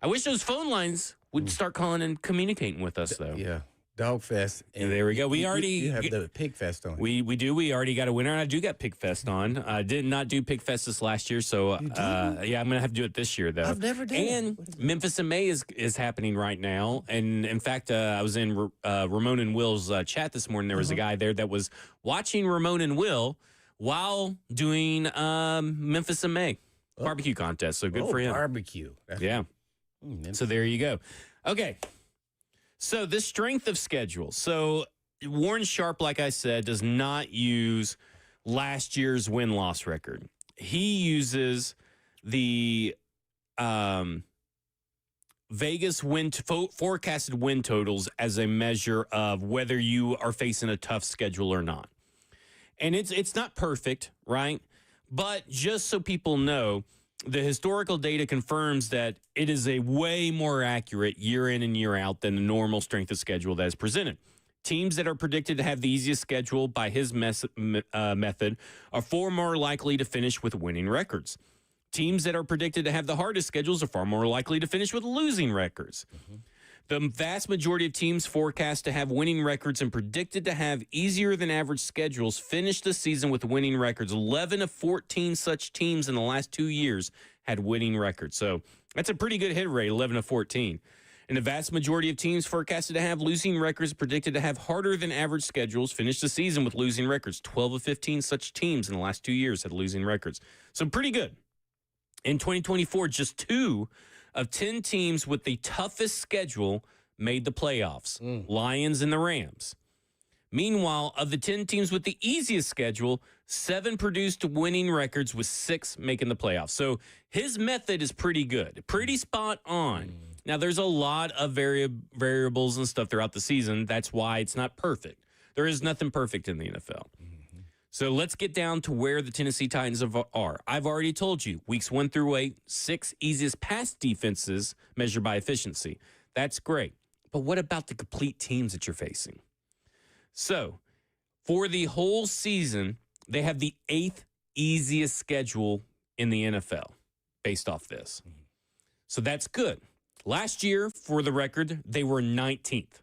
I wish those phone lines would start calling and communicating with us, though.
Yeah. Dog Fest.
And there we go. We already
you have the Pig Fest on.
We do. We already got a winner, and I do got Pig Fest on. I did not do Pig Fest this last year, so yeah, I'm gonna have to do it this year, though.
I've never done it.
And Memphis in May is happening right now. And in fact, I was in Ramon and Will's chat this morning. There was a guy there that was watching Ramon and Will while doing Memphis in May barbecue contest. So good for him.
Barbecue.
Yeah. So there you go. Okay. So the strength of schedule. So Warren Sharp, like I said, does not use last year's win-loss record. He uses the Vegas forecasted win totals as a measure of whether you are facing a tough schedule or not. And it's not perfect, right? But just so people know, the historical data confirms that it is a way more accurate year in and year out than the normal strength of schedule that is presented. Teams that are predicted to have the easiest schedule by his method are far more likely to finish with winning records. Teams that are predicted to have the hardest schedules are far more likely to finish with losing records. The vast majority of teams forecast to have winning records and predicted to have easier than average schedules finish the season with winning records. 11 of 14 such teams in the last 2 years had winning records. So that's a pretty good hit rate, 11 of 14. And the vast majority of teams forecasted to have losing records predicted to have harder than average schedules finish the season with losing records. 12 of 15 such teams in the last 2 years had losing records. So pretty good. In 2024, just 2 of 10 teams with the toughest schedule made the playoffs, Lions and the Rams. Meanwhile, of the 10 teams with the easiest schedule, 7 produced winning records with 6 making the playoffs. So his method is pretty good, pretty spot on. Now, there's a lot of variables and stuff throughout the season. That's why it's not perfect. There is nothing perfect in the NFL. So let's get down to where the Tennessee Titans are. I've already told you, weeks 1 through 8, 6 easiest pass defenses measured by efficiency. That's great. But what about the complete teams that you're facing? So For the whole season, they have the 8th easiest schedule in the NFL based off this. So that's good. Last year, for the record, they were 19th.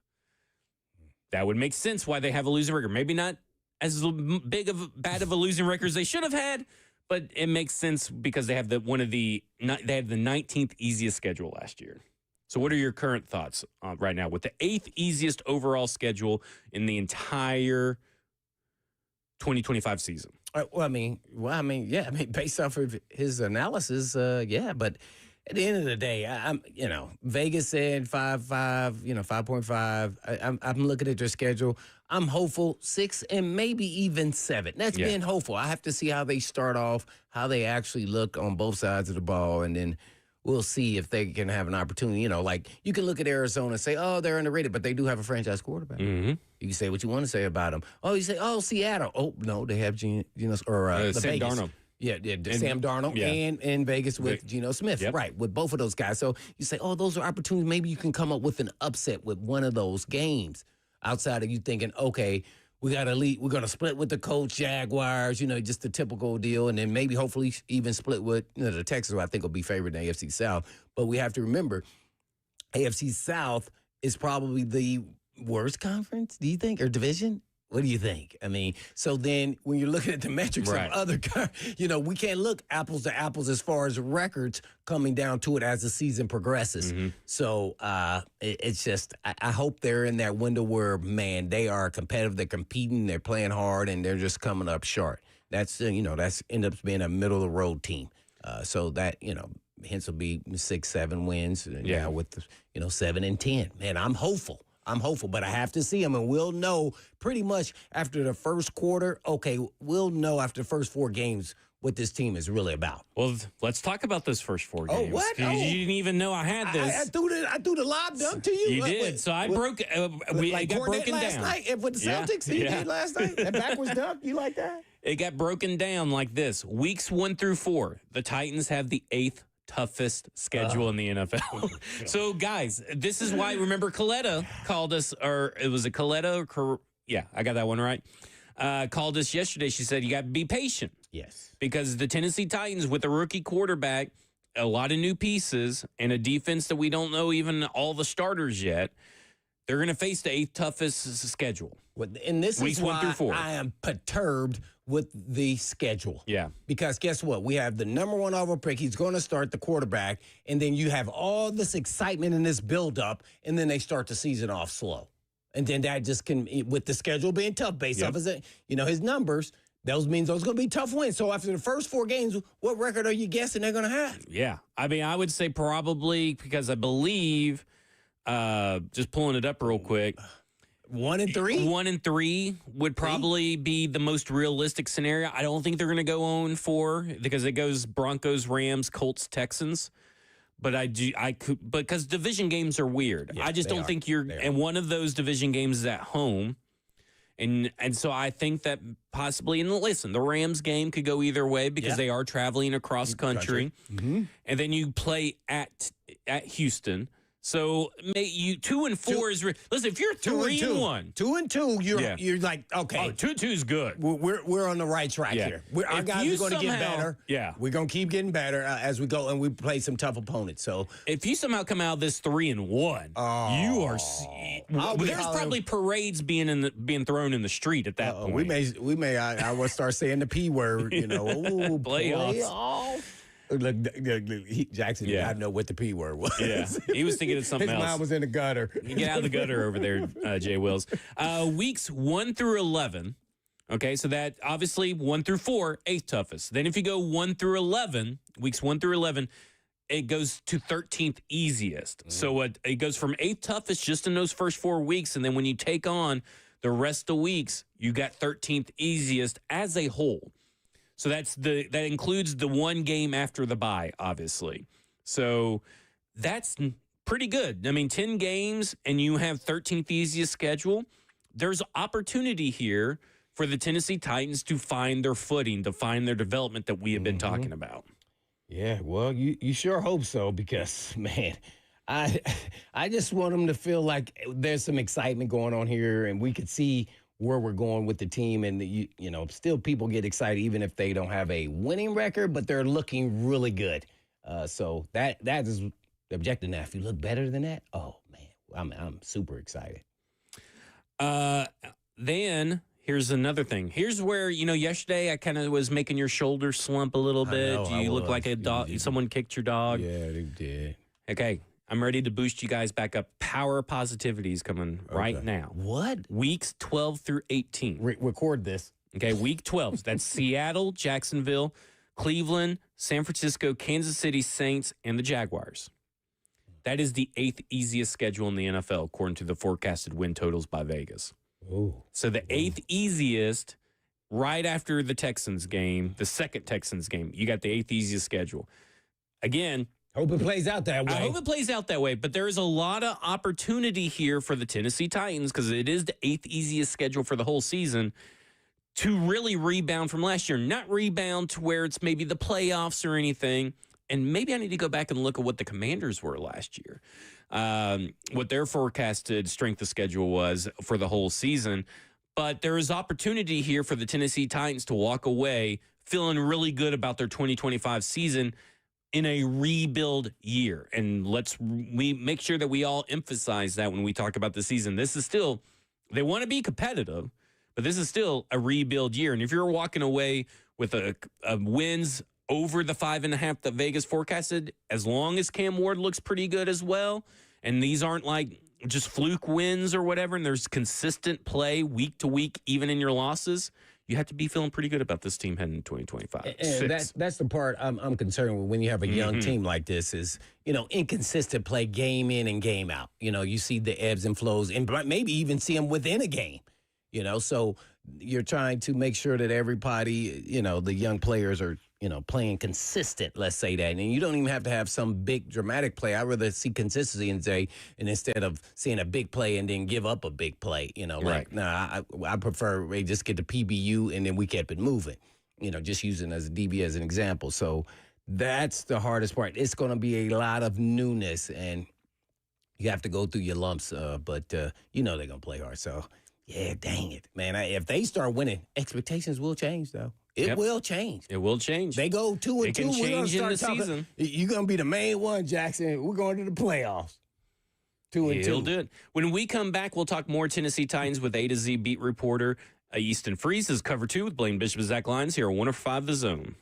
That would make sense why they have a losing record. Maybe not as bad of a losing record as they should have had, but it makes sense because they have the 19th easiest schedule last year. So what are your current thoughts right now with the 8th easiest overall schedule in the entire 2025 season?
Based off of his analysis, but at the end of the day, Vegas said 5.5, 5.5. I'm looking at their schedule. I'm hopeful 6 and maybe even 7. That's being hopeful. I have to see how they start off, how they actually look on both sides of the ball, and then we'll see if they can have an opportunity. Like you can look at Arizona and say, oh, they're underrated, but they do have a franchise quarterback.
Mm-hmm.
You can say what you want to say about them. Oh, you say, oh, Seattle. Oh, no, they have Sam
Darnold.
Yeah, Sam Darnold and Vegas with Geno Smith. Yep. Right, with both of those guys. So you say, oh, those are opportunities. Maybe you can come up with an upset with one of those games outside of you thinking, okay, we got to lead. We're going to split with the Colts, Jaguars, just the typical deal. And then maybe hopefully even split with the Texans, who I think will be favored in the AFC South. But we have to remember, AFC South is probably the worst conference, do you think, or division? What do you think? So then when you're looking at the metrics of other, we can't look apples to apples as far as records coming down to it as the season progresses. Mm-hmm. So it's just, I hope they're in that window where, man, they are competitive, they're competing, they're playing hard, and they're just coming up short. That's, that's end up being a middle of the road team. So that, hence will be 6-7 wins. Now with, 7 and 10. Man, I'm hopeful, but I have to see them, and we'll know pretty much after the first quarter. Okay, we'll know after the first 4 games what this team is really about.
Well, let's talk about those first 4 games.
Oh, what?
You didn't even know I had this.
I threw the lob dunk to you.
You did. So I broke. It got broken
last
down
night with the Celtics. He did last night. That backwards dunk. You like that?
It got broken down like this: weeks 1 through 4, the Titans have the 8th toughest schedule in the NFL. So, guys, this is why, remember, Coletta called us, or it was a Coletta, I got that one right, called us yesterday. She said, you got to be patient.
Yes.
Because the Tennessee Titans, with a rookie quarterback, a lot of new pieces, and a defense that we don't know even all the starters yet, they're going to face the 8th toughest schedule.
And this
weeks
is
1 through
why
4.
I am perturbed with the schedule.
Yeah.
Because guess what? We have the number 1 overall pick. He's going to start the quarterback. And then you have all this excitement and this buildup. And then they start the season off slow. And then that just can, with the schedule being tough based off his numbers, those means those going to be tough wins. So after the first 4 games, what record are you guessing they're going to have?
Yeah. I would say probably, because I believe, just pulling it up real quick,
1 and 3?
1 and 3 would probably be the most realistic scenario. I don't think they're going to go 0-4 because it goes Broncos, Rams, Colts, Texans. But because division games are weird.
Yeah,
I just don't think and one of those division games is at home. And so I think that possibly, and listen, the Rams game could go either way because they are traveling across country. Mm-hmm. And then you play at Houston. So you 2-4 is listen. If you're 3-1,
2-2, you're like, okay,
2-2 is good.
We're on the right track here. Our guys are going to get better.
Yeah,
we're going to keep getting better as we go, and we play some tough opponents. So
if you somehow come out of this 3-1, you are. There's probably parades being thrown in the street at that point.
We may. I will start saying the P word. Playoffs. Look, Jackson did not know what the P word was.
Yeah, he was thinking of something else.
His mind was in the gutter.
You get out of the gutter over there, Jay Wills. Weeks 1 through 11. Okay, so that obviously 1 through 4, 8th toughest. Then if you go 1 through 11, weeks 1 through 11, it goes to 13th easiest. So it goes from 8th toughest just in those first 4 weeks, and then when you take on the rest of the weeks, you got 13th easiest as a whole. So that includes the 1 game after the bye, obviously. So that's pretty good. 10 games and you have 13th easiest schedule. There's opportunity here for the Tennessee Titans to find their footing, to find their development that we have been talking about.
Yeah, well, you sure hope so because, man, I just want them to feel like there's some excitement going on here and we could see where we're going with the team. And, still people get excited even if they don't have a winning record, but they're looking really good. So that is the objective now. If you look better than that, oh, man, I'm super excited.
Then here's another thing. Here's where, yesterday I kind of was making your shoulder slump a little bit. Do you look like a dog? Someone kicked your dog?
Yeah, they did.
Okay. I'm ready to boost you guys back up. Power positivity is coming right now.
What?
Weeks 12 through 18.
Record this.
Okay, week 12. That's Seattle, Jacksonville, Cleveland, San Francisco, Kansas City Saints, and the Jaguars. That is the 8th easiest schedule in the NFL, according to the forecasted win totals by Vegas.
Oh.
So the 8th easiest, right after the Texans game, the second Texans game, you got the 8th easiest schedule. Again,
Hope it plays out that way.
I hope it plays out that way, but there is a lot of opportunity here for the Tennessee Titans because it is the 8th easiest schedule for the whole season to really rebound from last year. Not rebound to where it's maybe the playoffs or anything. And maybe I need to go back and look at what the Commanders were last year, what their forecasted strength of schedule was for the whole season. But there is opportunity here for the Tennessee Titans to walk away feeling really good about their 2025 season in a rebuild year. And we make sure that we all emphasize that when we talk about the season. This is still, they want to be competitive, but this is still a rebuild year. And if you're walking away with a wins over the 5.5 that Vegas forecasted, as long as Cam Ward looks pretty good as well, and these aren't like just fluke wins or whatever, and there's consistent play week to week, even in your losses, you have to be feeling pretty good about this team heading into 2025.
And that's the part I'm concerned with when you have a young team like this is, inconsistent play game in and game out. You see the ebbs and flows and maybe even see them within a game, so you're trying to make sure that everybody, the young players are, playing consistent, let's say that. And you don't even have to have some big dramatic play. I'd rather see consistency and instead of seeing a big play and then give up a big play,
Right.
I prefer we just get the PBU and then we kept it moving, just using as a DB as an example. So that's the hardest part. It's going to be a lot of newness and you have to go through your lumps, but they're going to play hard. So, yeah, dang it, man. If they start winning, expectations will change, though. It will change.
It will change.
They go 2-2.
It can change in the season.
You're going to be the main one, Jackson. We're going to the playoffs. 2-2.
He'll do it. When we come back, we'll talk more Tennessee Titans with A to Z beat reporter Easton Freeze. Is Cover 2 with Blaine Bishop and Zach Lyons here on 105 The Zone.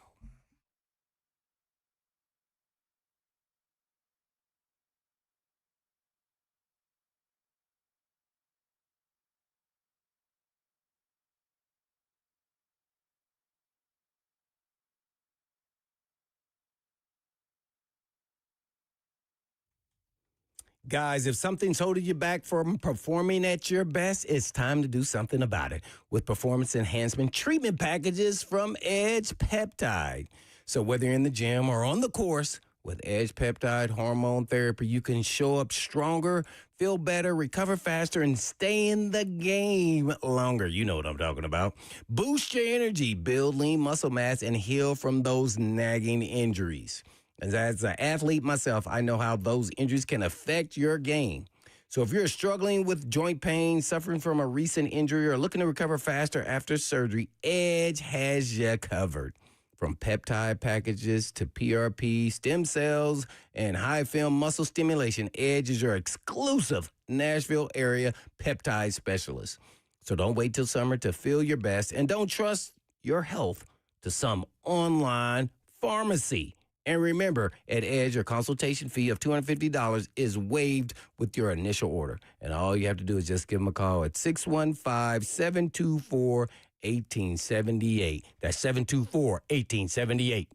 Guys, if something's holding you back from performing at your best, it's time to do something about it with performance enhancement treatment packages from Edge Peptide. So whether you're in the gym or on the course, with Edge Peptide Hormone Therapy, you can show up stronger, feel better, recover faster, and stay in the game longer. You know what I'm talking about. Boost your energy, build lean muscle mass, and heal from those nagging injuries. As an athlete myself, I know how those injuries can affect your game. So if you're struggling with joint pain, suffering from a recent injury, or looking to recover faster after surgery, Edge has you covered. From peptide packages to PRP, stem cells, and high-film muscle stimulation, Edge is your exclusive Nashville area peptide specialist. So don't wait till summer to feel your best, and don't trust your health to some online pharmacy. And remember, at Edge, your consultation fee of $250 is waived with your initial order. And all you have to do is just give them a call at 615-724-1878. That's 724-1878.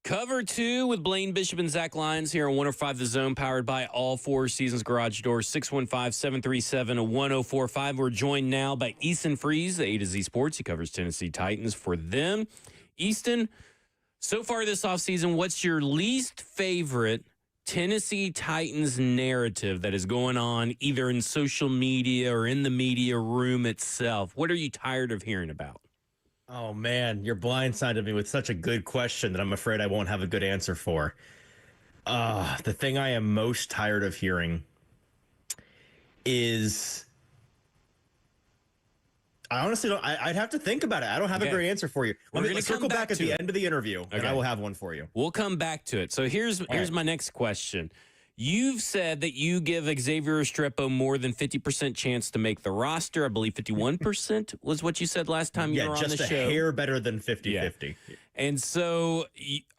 Cover 2 with Blaine Bishop and Zach Lyons here on 105 The Zone, powered by All Four Seasons Garage Doors, 615-737-1045. We're joined now by Easton Freeze, A to Z Sports. He covers Tennessee Titans for them. Easton, so far this offseason, what's your least favorite Tennessee Titans narrative that is going on either in social media or in the media room itself? What are you tired of hearing about?
Oh, man, you're blindsided me with such a good question that I'm afraid I won't have a good answer for. The thing I am most tired of hearing is... I honestly don't... I'd have to think about it. I don't have a great answer for you. Let's circle back at the end of the interview, and I will have one for you.
We'll come back to it. So here's my next question. You've said that you give Xavier Restrepo more than 50% chance to make the roster. I believe 51% was what you said last time you were on the show.
Yeah, just a hair better than 50-50.
Yeah. And so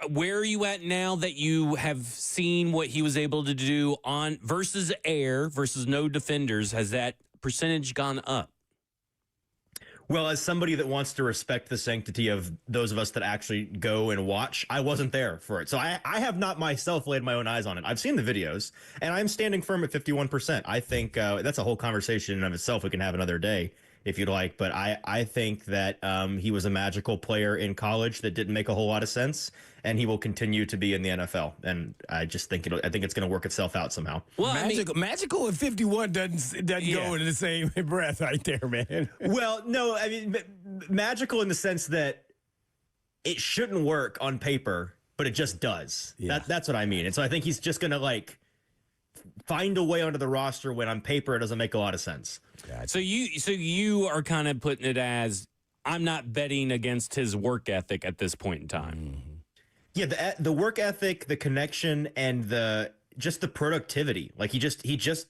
where are you at now that you have seen what he was able to do on versus air versus no defenders? Has that percentage gone up?
Well, as somebody that wants to respect the sanctity of those of us that actually go and watch, I wasn't there for it. So I have not myself laid my own eyes on it. I've seen the videos, and I'm standing firm at 51%. I think that's a whole conversation in and of itself we can have another day if you'd like. But I think that he was a magical player in college that didn't make a whole lot of sense, and he will continue to be in the NFL. And I just think I think it's going to work itself out somehow.
Well, magical and 51 doesn't go in the same breath right there, man.
Well, no, I mean, magical in the sense that it shouldn't work on paper, but it just does. Yeah. That's what I mean. And so I think he's just going to find a way onto the roster when on paper it doesn't make a lot of sense.
So you are kind of putting it as, I'm not betting against his work ethic at this point in time.
Mm-hmm. Yeah, the work ethic, the connection, and the productivity. He just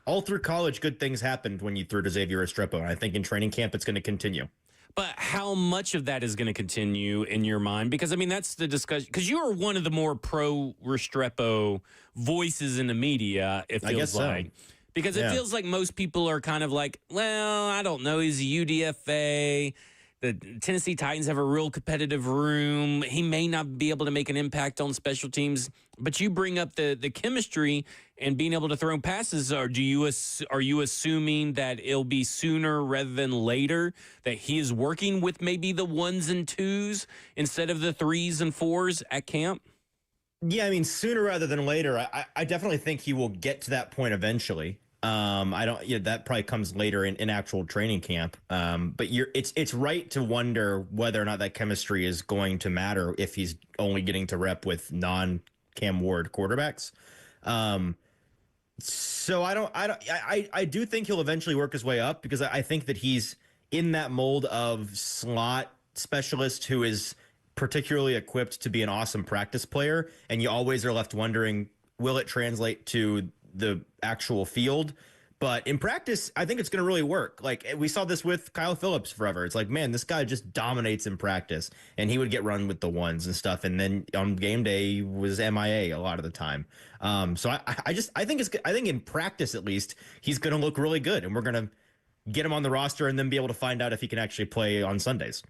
all through college, good things happened when you threw to Xavier Restrepo, and I think in training camp it's going to continue.
But how much of that is going to continue in your mind? Because, I mean, that's the discussion. Because you are one of the more pro-Restrepo voices in the media, it feels like. So. Because it feels like most people are kind of like, well, I don't know, he's a UDFA. The Tennessee Titans have a real competitive room. He may not be able to make an impact on special teams. But you bring up the chemistry and being able to throw passes. Are you assuming that it'll be sooner rather than later that he is working with maybe the 1s and 2s instead of the 3s and 4s at camp?
Yeah, I mean, sooner rather than later. I definitely think he will get to that point eventually. That probably comes later in actual training camp. But it's right to wonder whether or not that chemistry is going to matter if he's only getting to rep with non-Cam Ward quarterbacks. So I do think he'll eventually work his way up because I think that he's in that mold of slot specialist who is particularly equipped to be an awesome practice player. And you always are left wondering, will it translate to the actual field? But in practice, I think it's going to really work. We saw this with Kyle Phillips forever. It's like, man, this guy just dominates in practice, and he would get run with the 1s and stuff. And then on game day he was MIA a lot of the time. So I think in practice, at least, he's going to look really good, and we're going to get him on the roster and then be able to find out if he can actually play on Sundays.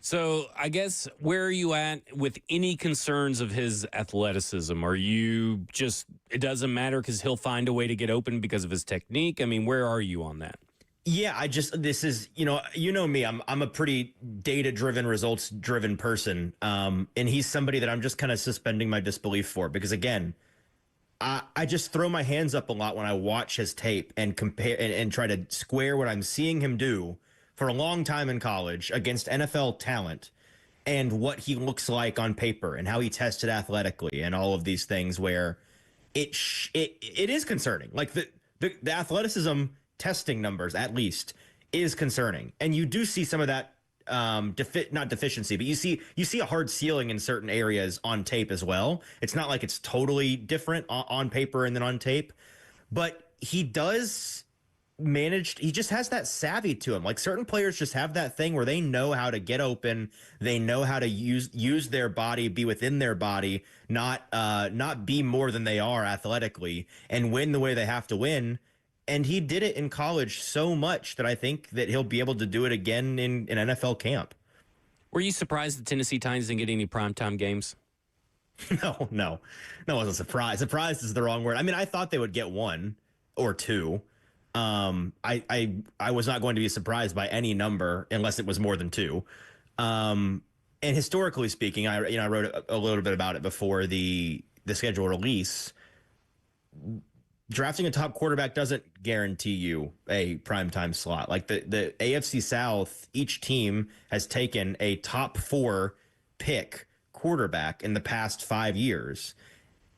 So I guess where are you at with any concerns of his athleticism? Are you just, it doesn't matter because he'll find a way to get open because of his technique? I mean, where are you on that?
Yeah, this is, you know me, I'm a pretty data-driven, results-driven person. And he's somebody that I'm just kind of suspending my disbelief for because, again, I just throw my hands up a lot when I watch his tape and compare and try to square what I'm seeing him do for a long time in college against NFL talent and what he looks like on paper and how he tested athletically and all of these things where it is concerning. The athleticism testing numbers, at least, is concerning. And you do see some of that not deficiency, but you see a hard ceiling in certain areas on tape as well. It's not like it's totally different on paper and then on tape, but he just has that savvy to him. Like certain players just have that thing where they know how to get open. They know how to use their body, be within their body, not be more than they are athletically and win the way they have to win. And he did it in college so much that I think that he'll be able to do it again in NFL camp.
Were you surprised the Tennessee Titans didn't get any primetime games?
No, that wasn't surprise. Surprised is the wrong word. I mean, I thought they would get one or two. I was not going to be surprised by any number unless it was more than two. And historically speaking, I wrote a little bit about it before the schedule release. Drafting a top quarterback doesn't guarantee you a primetime slot. Like the AFC South, each team has taken a top 4 pick quarterback in the past 5 years.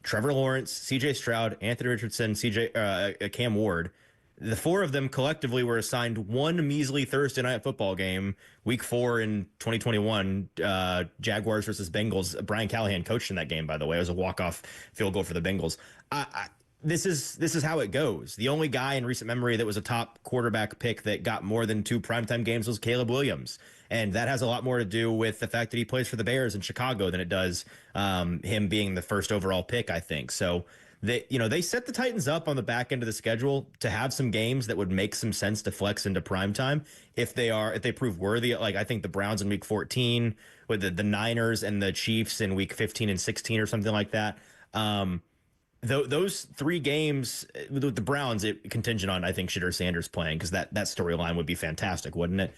Trevor Lawrence, CJ Stroud, Anthony Richardson, Cam Ward. The 4 of them collectively were assigned one measly Thursday night football game, week 4 in 2021, Jaguars versus Bengals. Brian Callahan coached in that game, by the way. It was a walk-off field goal for the Bengals. This is how it goes. The only guy in recent memory that was a top quarterback pick that got more than 2 primetime games was Caleb Williams. And that has a lot more to do with the fact that he plays for the Bears in Chicago than it does him being the first overall pick, I think. So they set the Titans up on the back end of the schedule to have some games that would make some sense to flex into primetime if they prove worthy. Like I think the Browns in week 14 with the Niners and the Chiefs in week 15 and 16 or something like that. Those 3 games with the Browns, contingent on, I think, Shedeur Sanders playing, because that storyline would be fantastic, wouldn't it?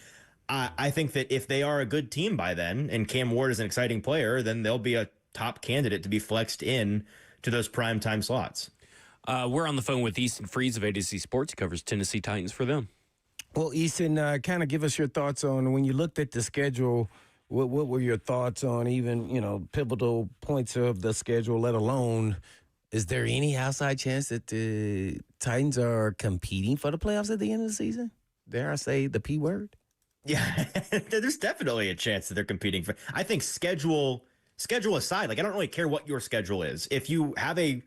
I think that if they are a good team by then and Cam Ward is an exciting player, then they'll be a top candidate to be flexed in to those primetime slots.
We're on the phone with Easton Freeze of A to Z Sports. He covers Tennessee Titans for them.
Well, Easton, kind of give us your thoughts on when you looked at the schedule. What were your thoughts on even, pivotal points of the schedule, let alone, is there any outside chance that the Titans are competing for the playoffs at the end of the season? Dare I say the P word?
Yeah, there's definitely a chance that they're competing for. I think schedule aside, like I don't really care what your schedule is. If you have a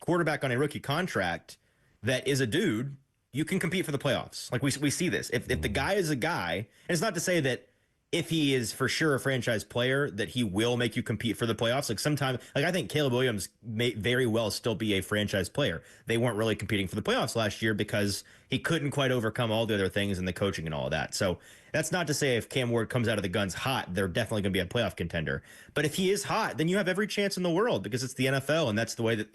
quarterback on a rookie contract that is a dude, you can compete for the playoffs. Like we see this. If the guy is a guy, and it's not to say that if he is for sure a franchise player that he will make you compete for the playoffs. Like sometimes, like I think Caleb Williams may very well still be a franchise player. They weren't really competing for the playoffs last year because he couldn't quite overcome all the other things and the coaching and all of that. So that's not to say if Cam Ward comes out of the guns hot, they're definitely going to be a playoff contender. But if he is hot, then you have every chance in the world because it's the NFL, and that's the way that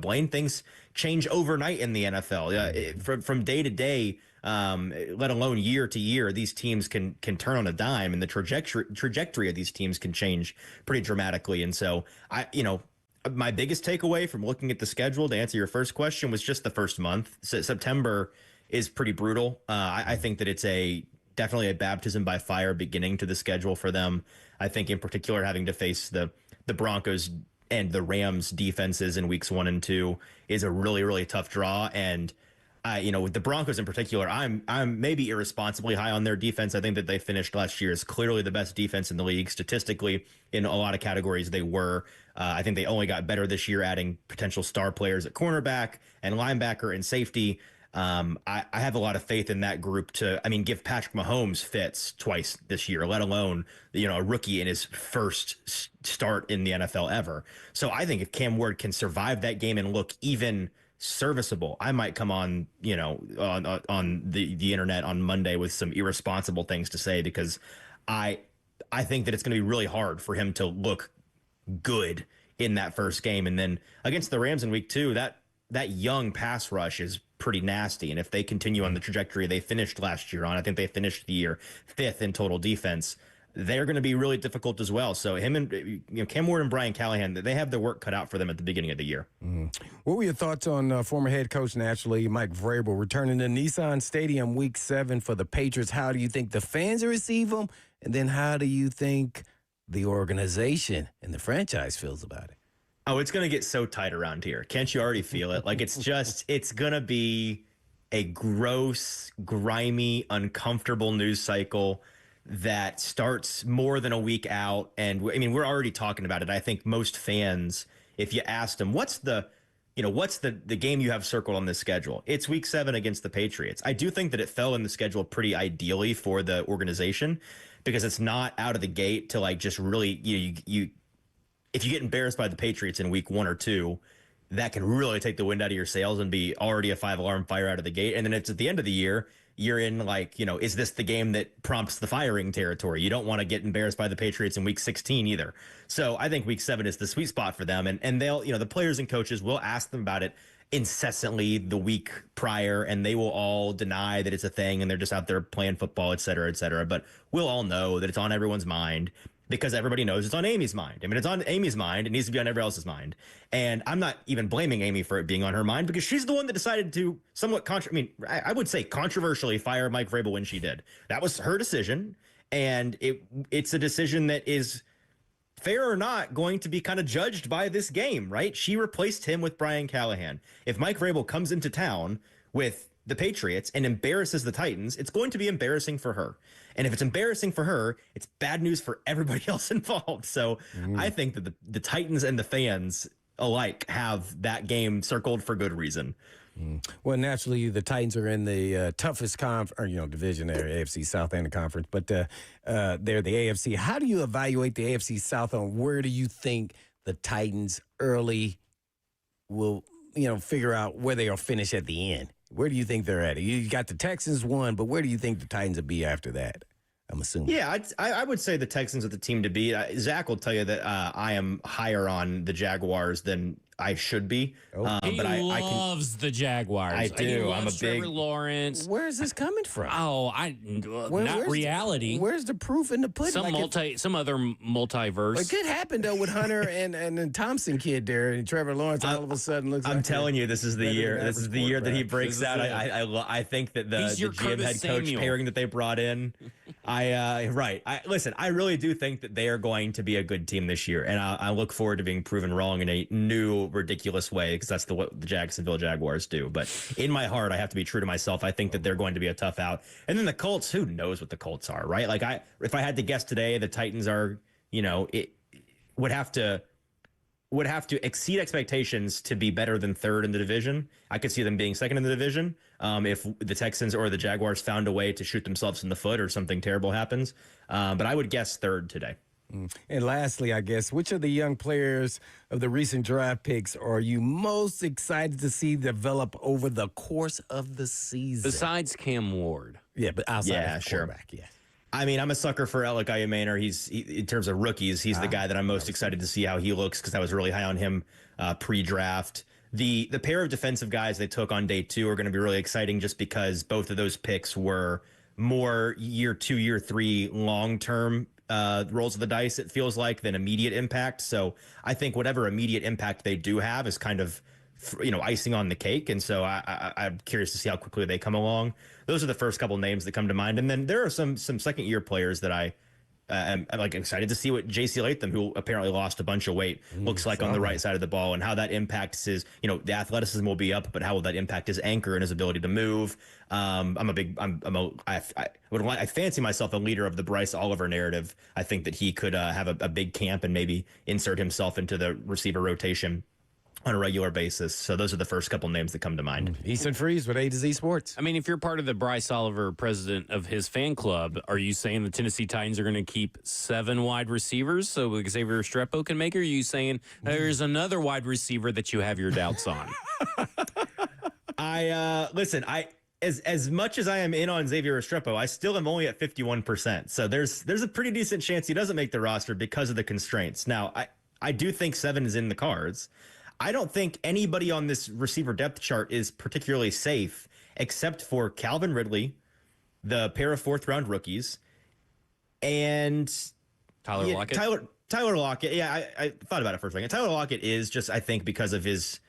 Blaine, things change overnight in the NFL. From day to day. Let alone year to year, these teams can turn on a dime, and the trajectory of these teams can change pretty dramatically. And so my biggest takeaway from looking at the schedule, to answer your first question, was just the first month. September is pretty brutal. I think that it's definitely a baptism by fire beginning to the schedule for them. I think in particular having to face the Broncos and the Rams defenses in weeks 1 and 2 is a really, really tough draw. And with the Broncos in particular, I'm maybe irresponsibly high on their defense. I think that they finished last year as clearly the best defense in the league. Statistically, in a lot of categories, they were. I think they only got better this year, adding potential star players at cornerback and linebacker and safety. I have a lot of faith in that group to, give Patrick Mahomes fits twice this year, let alone, a rookie in his first start in the NFL ever. So I think if Cam Ward can survive that game and look even serviceable, I might come on, on the internet on Monday with some irresponsible things to say, because I think that it's going to be really hard for him to look good in that first game. And then against the Rams in week 2, that young pass rush is pretty nasty. And if they continue on the trajectory they finished last year on, I think they finished the year 5th in total defense. They're going to be really difficult as well. So him and Cam Ward and Brian Callahan, they have their work cut out for them at the beginning of the year.
Mm-hmm. What were your thoughts on former head coach nationally Mike Vrabel returning to Nissan Stadium week 7 for the Patriots? How do you think the fans receive him? And then how do you think the organization and the franchise feels about it?
Oh, it's going to get so tight around here. Can't you already feel it? Like it's going to be a gross, grimy, uncomfortable news cycle that starts more than a week out. And we're already talking about it. I think most fans, if you asked them, what's the game you have circled on this schedule? It's week 7 against the Patriots. I do think that it fell in the schedule pretty ideally for the organization because it's not out of the gate to like just really, if you get embarrassed by the Patriots in week 1 or 2, that can really take the wind out of your sails and be already a 5-alarm fire out of the gate. And then it's at the end of the year, you're in like, is this the game that prompts the firing territory? You don't want to get embarrassed by the Patriots in week 16 either. So I think week 7 is the sweet spot for them. And they'll, the players and coaches will ask them about it incessantly the week prior, and they will all deny that it's a thing and they're just out there playing football, et cetera, et cetera. But we'll all know that it's on everyone's mind because everybody knows it's on Amy's mind. I mean, it's on Amy's mind. It needs to be on everybody else's mind. And I'm not even blaming Amy for it being on her mind because she's the one that decided to somewhat I would say controversially fire Mike Vrabel when she did. That was her decision. And it's a decision that is, fair or not, going to be kind of judged by this game, right? She replaced him with Brian Callahan. If Mike Vrabel comes into town with the Patriots and embarrasses the Titans, it's going to be embarrassing for her. And if it's embarrassing for her, it's bad news for everybody else involved. So I think that the Titans and the fans alike have that game circled for good reason.
Well, naturally, the Titans are in the toughest division there, AFC South and the conference, but they're the AFC. How do you evaluate the AFC South on where do you think the Titans early will, figure out where they'll finish at the end? Where do you think they're at? You got the Texans one, but where do you think the Titans will be after that? I'm assuming.
Yeah, I would say the Texans are the team to beat. Zach will tell you that I am higher on the Jaguars than I should be.
He loves the Jaguars.
I do. I'm a big
Trevor Lawrence.
Where is this coming from?
Oh, not reality.
Where's the proof in the pudding?
Some other multiverse.
It could happen though with Hunter and the Thompson kid there, and Trevor Lawrence all of a sudden looks.
I'm telling you, this is the year. This is the year that he breaks out. I think that the GM head coach pairing that they brought in. Listen, I really do think that they are going to be a good team this year, and I look forward to being proven wrong in a new, ridiculous way because that's what the Jacksonville Jaguars do. But in my heart, I have to be true to myself. I think that they're going to be a tough out. And then the Colts, who knows what the Colts are, right? Like if I had to guess today, the Titans are, it would have to exceed expectations to be better than third in the division. I could see them being second in the division if the Texans or the Jaguars found a way to shoot themselves in the foot or something terrible happens. But I would guess third today.
And lastly, I guess, which of the young players of the recent draft picks are you most excited to see develop over the course of the season?
Besides Cam Ward.
Yeah, but outside of the quarterback, yeah.
I mean, I'm a sucker for Alec Ayumanor. In terms of rookies, he's the guy that I'm most excited to see how he looks because I was really high on him pre-draft. The pair of defensive guys they took on day 2 are going to be really exciting just because both of those picks were more year 2, year 3 long-term rolls of the dice, it feels like, than immediate impact. So I think whatever immediate impact they do have is kind of, icing on the cake. And so I'm curious to see how quickly they come along. Those are the first couple names that come to mind. And then there are some second year players that I'm excited to see what JC Latham, who apparently lost a bunch of weight, looks like on the right side of the ball and how that impacts his, the athleticism will be up, but how will that impact his anchor and his ability to move? I fancy myself a leader of the Bryce Oliver narrative. I think that he could have a big camp and maybe insert himself into the receiver rotation on a regular basis. So those are the first couple names that come to mind.
Easton Freeze with A to Z Sports.
I mean, if you're part of the Bryce Oliver, president of his fan club, are you saying the Tennessee Titans are going to keep 7 wide receivers so Xavier Restrepo can make it? Or are you saying there's another wide receiver that you have your doubts on?
As much as I am in on Xavier Restrepo, I still am only at 51%. So there's a pretty decent chance he doesn't make the roster because of the constraints. Now, I do think 7 is in the cards. I don't think anybody on this receiver depth chart is particularly safe except for Calvin Ridley, the pair of 4th-round rookies, and
Tyler Lockett.
Tyler Lockett. Yeah, I thought about it for a second. Tyler Lockett is just, I think, because of his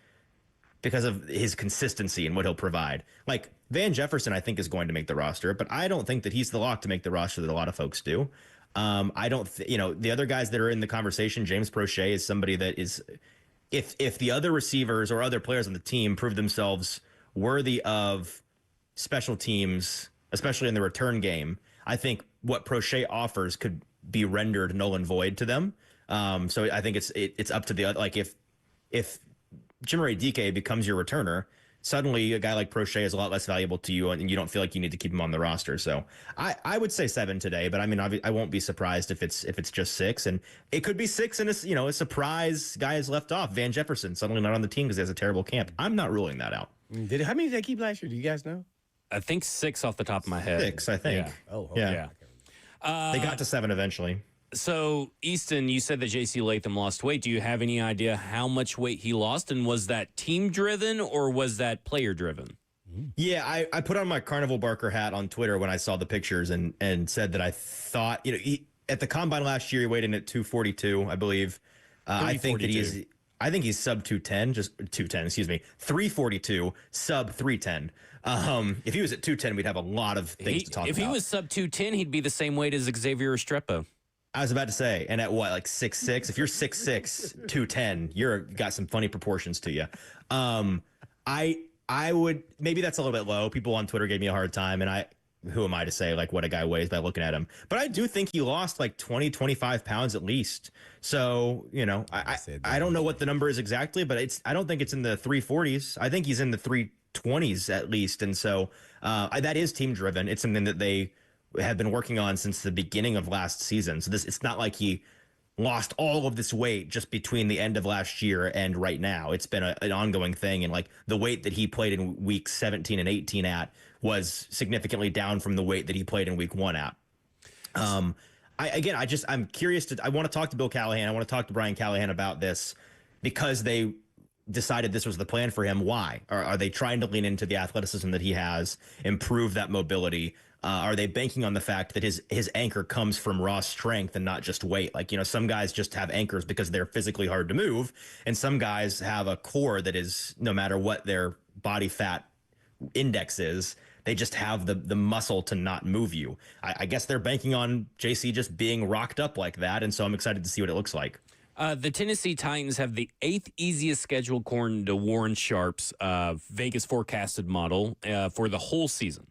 consistency and what he'll provide. Like Van Jefferson, I think, is going to make the roster, but I don't think that he's the lock to make the roster that a lot of folks do. I don't, the other guys that are in the conversation, James Prochet is somebody that is, if the other receivers or other players on the team prove themselves worthy of special teams, especially in the return game, I think what Prochet offers could be rendered null and void to them. So I think it's up to the other, like if Jimmy DK becomes your returner, suddenly a guy like Prochet is a lot less valuable to you, and you don't feel like you need to keep him on the roster. So I would say 7 today, but I mean, I won't be surprised if it's just 6, and it could be 6 and a surprise guy is left off. Van Jefferson suddenly not on the team because he has a terrible camp. I'm not ruling that out.
How many did they keep last year? Do you guys know?
I think 6 off the top of my head.
6, I think.
Yeah.
Oh, okay.
Yeah.
They got to 7 eventually.
So, Easton, you said that J.C. Latham lost weight. Do you have any idea how much weight he lost? And was that team-driven or was that player-driven?
Yeah, I put on my Carnival Barker hat on Twitter when I saw the pictures and said that I thought, at the combine last year, he weighed in at 242, I believe. I think he's sub 210, just 210, 342, sub 310. If he was at 210, we'd have a lot of things to talk about.
If he was sub 210, he'd be the same weight as Xavier Restrepo.
I was about to say, and at what, like 6'6"? If you're 6'6", 210, you got some funny proportions to you. I would, maybe that's a little bit low. People on Twitter gave me a hard time, and who am I to say like what a guy weighs by looking at him? But I do think he lost like 20, 25 pounds at least. So, I don't know what the number is exactly, but I don't think it's in the 340s. I think he's in the 320s at least. And so that is team driven. It's something that they have been working on since the beginning of last season. So it's not like he lost all of this weight just between the end of last year and right now. It's been an ongoing thing. And like the weight that he played in weeks 17 and 18 at was significantly down from the weight that he played in week 1 at. I'm curious I want to talk to Bill Callahan. I want to talk to Brian Callahan about this because they decided this was the plan for him. Why? Are they trying to lean into the athleticism that he has, improve that mobility? Are they banking on the fact that his anchor comes from raw strength and not just weight? Like, some guys just have anchors because they're physically hard to move. And some guys have a core that is, no matter what their body fat index is, they just have the muscle to not move you. I guess they're banking on JC just being rocked up like that. And so I'm excited to see what it looks like.
The Tennessee Titans have the 8th easiest schedule according to Warren Sharp's Vegas forecasted model for the whole season.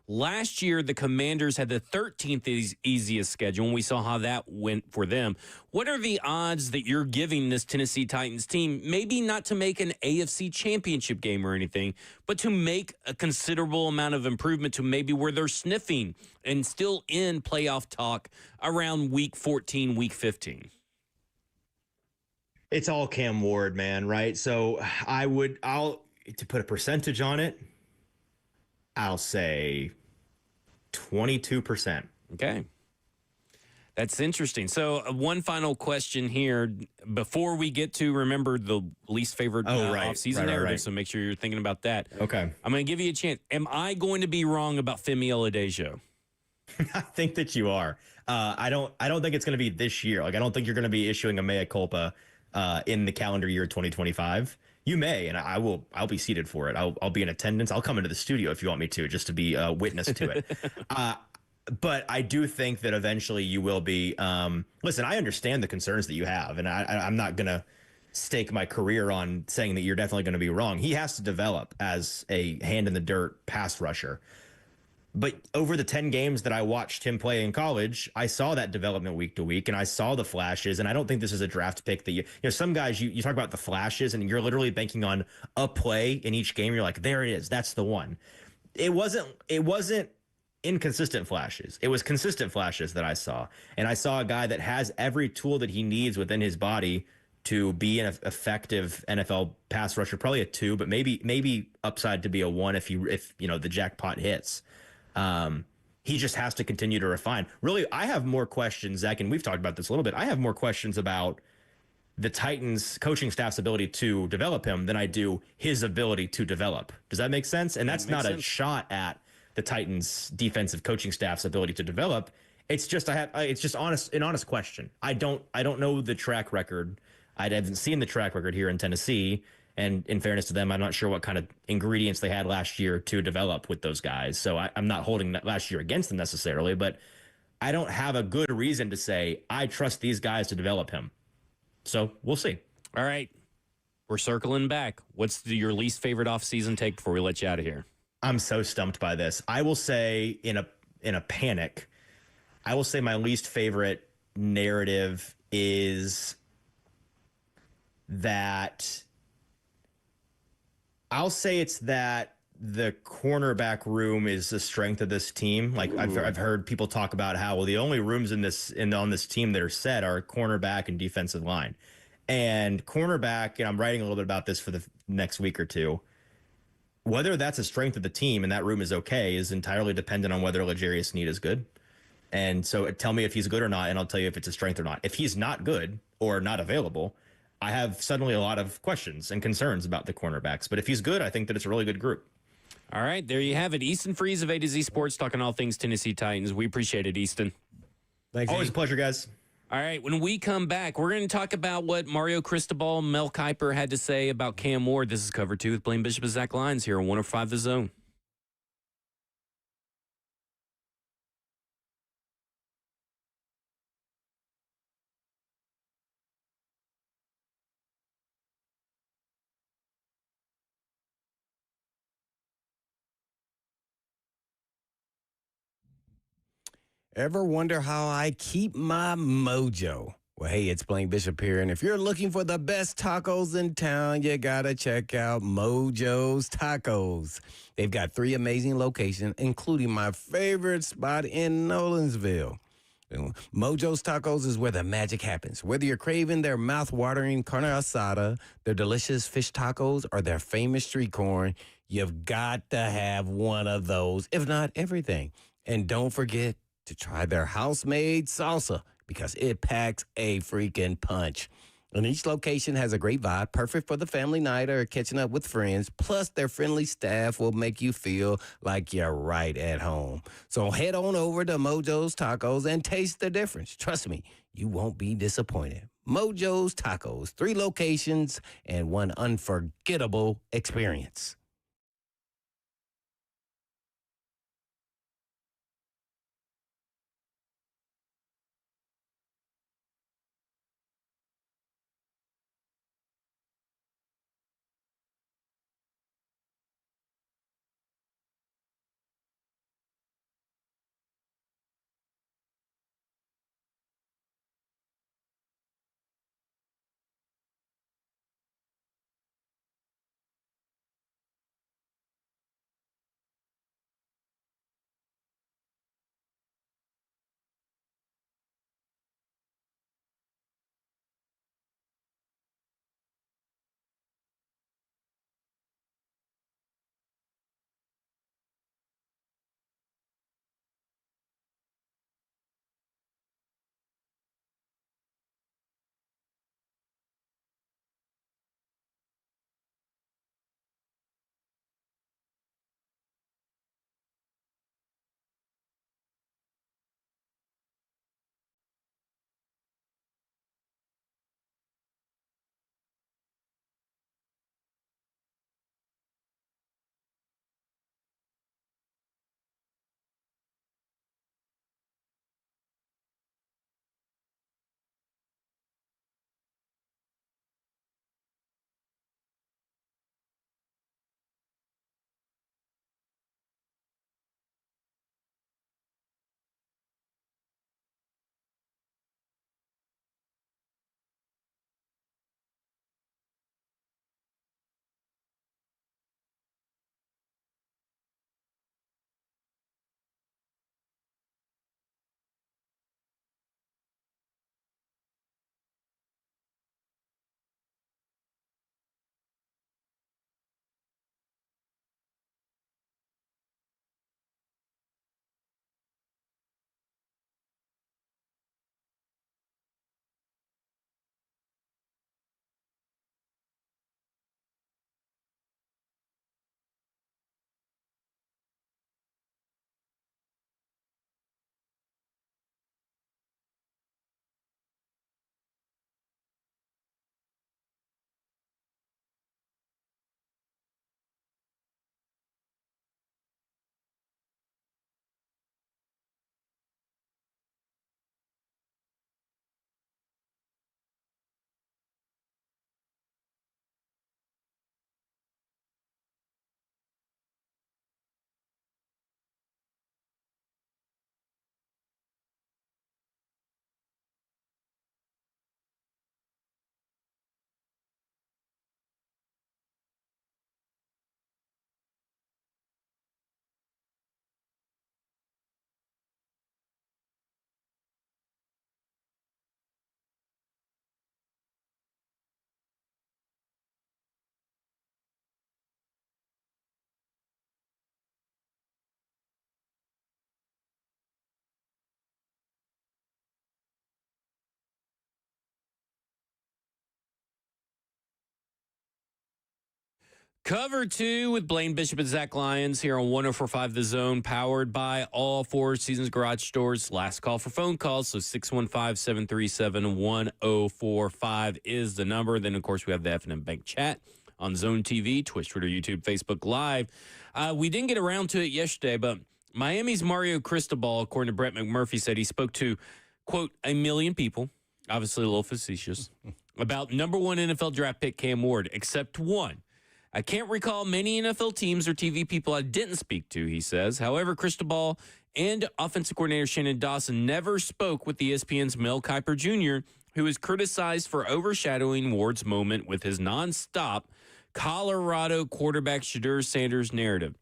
Last year, the Commanders had the 13th easiest schedule, and we saw how that went for them. What are the odds that you're giving this Tennessee Titans team, maybe not to make an AFC championship game or anything, but to make a considerable amount of improvement to maybe where they're sniffing and still in playoff talk around week 14, week 15?
It's all Cam Ward, man, right? So to put a percentage on it, I'll say 22%.
Okay. That's interesting. So one final question here before we get to, remember, the least favored off-season narrative, right. So make sure you're thinking about that.
Okay.
I'm going to give you a chance. Am I going to be wrong about Femi Oladejo?
I think that you are. I don't think it's going to be this year. Like, I don't think you're going to be issuing a mea culpa in the calendar year 2025. You may, and I'll be seated for it. I'll be in attendance. I'll come into the studio if you want me to, just to be a witness to it. But I do think that eventually you will be. Listen, I understand the concerns that you have, and I'm not going to stake my career on saying that you're definitely going to be wrong. He has to develop as a hand in the dirt pass rusher. But over the 10 games that I watched him play in college, I saw that development week to week, and I saw the flashes. And I don't think this is a draft pick that some guys, you talk about the flashes, and you're literally banking on a play in each game. You're like, there it is. That's the one. It wasn't inconsistent flashes. It was consistent flashes that I saw. And I saw a guy that has every tool that he needs within his body to be an effective NFL pass rusher, probably a 2, but maybe upside to be a 1 if the jackpot hits. He just has to continue to refine. Really, I have more questions, Zach, and we've talked about this a little bit. I have more questions about the Titans coaching staff's ability to develop him than I do his ability to develop. Does that make sense? And that's not a shot at the Titans defensive coaching staff's ability to develop. It's just an honest question. I don't know the track record. I haven't seen the track record here in Tennessee. And in fairness to them, I'm not sure what kind of ingredients they had last year to develop with those guys. So I'm not holding that last year against them necessarily, but I don't have a good reason to say I trust these guys to develop him. So we'll see.
All right. We're circling back. What's your least favorite off-season take before we let you out of here?
I'm so stumped by this. I will say in a panic, I will say my least favorite narrative is that I'll say it's that the cornerback room is the strength of this team. Like I've heard people talk about how, well, the only rooms on this team that are set are cornerback and defensive line. And cornerback, and I'm writing a little bit about this for the next week or two. Whether that's a strength of the team and that room is okay is entirely dependent on whether L'Jarius Sneed is good. And so tell me if he's good or not, and I'll tell you if it's a strength or not. If he's not good or not available, I have suddenly a lot of questions and concerns about the cornerbacks. But if he's good, I think that it's a really good group.
All right, there you have it. Easton Freeze of A to Z Sports talking all things Tennessee Titans. We appreciate it, Easton.
Thanks.
Always a pleasure, guys.
All right, when we come back, we're going to talk about what Mario Cristobal and Mel Kiper had to say about Cam Ward. This is Cover 2 with Blaine Bishop and Zach Lyons here on 105 The Zone.
Ever wonder how I keep my mojo? Well, hey, it's Blaine Bishop here, and if you're looking for the best tacos in town, you gotta check out Mojo's Tacos. They've got 3 amazing locations, including my favorite spot in Nolensville. Mojo's Tacos is where the magic happens. Whether you're craving their mouth-watering carne asada, their delicious fish tacos, or their famous street corn, you've got to have one of those, if not everything. And don't forget to try their house-made salsa because it packs a freaking punch. And each location has a great vibe, perfect for the family night or catching up with friends. Plus, their friendly staff will make you feel like you're right at home. So head on over to Mojo's Tacos and taste the difference. Trust me, you won't be disappointed. Mojo's Tacos, 3 locations and one unforgettable experience.
Cover 2 with Blaine Bishop and Zach Lyons here on 104.5 The Zone, powered by all Four Seasons Garage Stores. Last call for phone calls, so 615-737-1045 is the number. Then, of course, we have the F&M Bank chat on Zone TV, Twitch, Twitter, YouTube, Facebook Live. We didn't get around to it yesterday, but Miami's Mario Cristobal, according to Brett McMurphy, said he spoke to, quote, 1 million people, obviously a little facetious, about number 1 NFL draft pick Cam Ward, except one. I can't recall many NFL teams or TV people I didn't speak to, he says. However, Cristobal and offensive coordinator Shannon Dawson never spoke with ESPN's Mel Kiper Jr., who is criticized for overshadowing Ward's moment with his nonstop Colorado quarterback Shedeur Sanders narrative.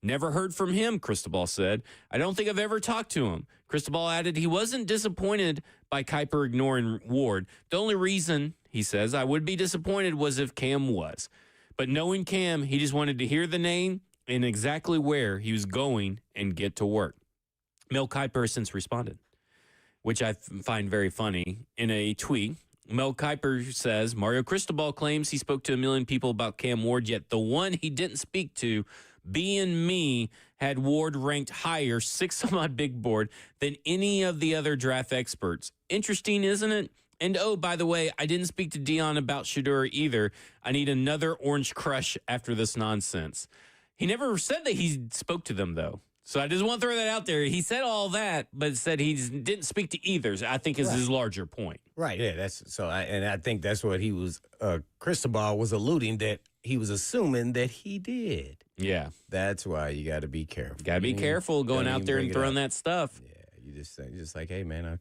Never heard from him, Cristobal said. I don't think I've ever talked to him. Cristobal added he wasn't disappointed by Kiper ignoring Ward. The only reason, he says, I would be disappointed was if Cam was. But knowing Cam, he just wanted to hear the name and exactly where he was going and get to work. Mel Kiper has since responded, which I find very funny. In a tweet, Mel Kiper says, Mario Cristobal claims he spoke to 1 million people about Cam Ward, yet the one he didn't speak to, being me, had Ward ranked higher, 6th on my big board, than any of the other draft experts. Interesting, isn't it? And, oh, by the way, I didn't speak to Dion about Shedeur either. I need another orange crush after this nonsense. He never said that he spoke to them, though. So I just want to throw that out there. He said all that, but said he didn't speak to either, I think is his larger point.
Right, yeah, I think that's what he was, Cristobal was alluding, that he was assuming that he did.
Yeah.
That's why you got to be careful.
Got to be careful going out there and throwing that stuff.
Yeah, you just like, hey, man,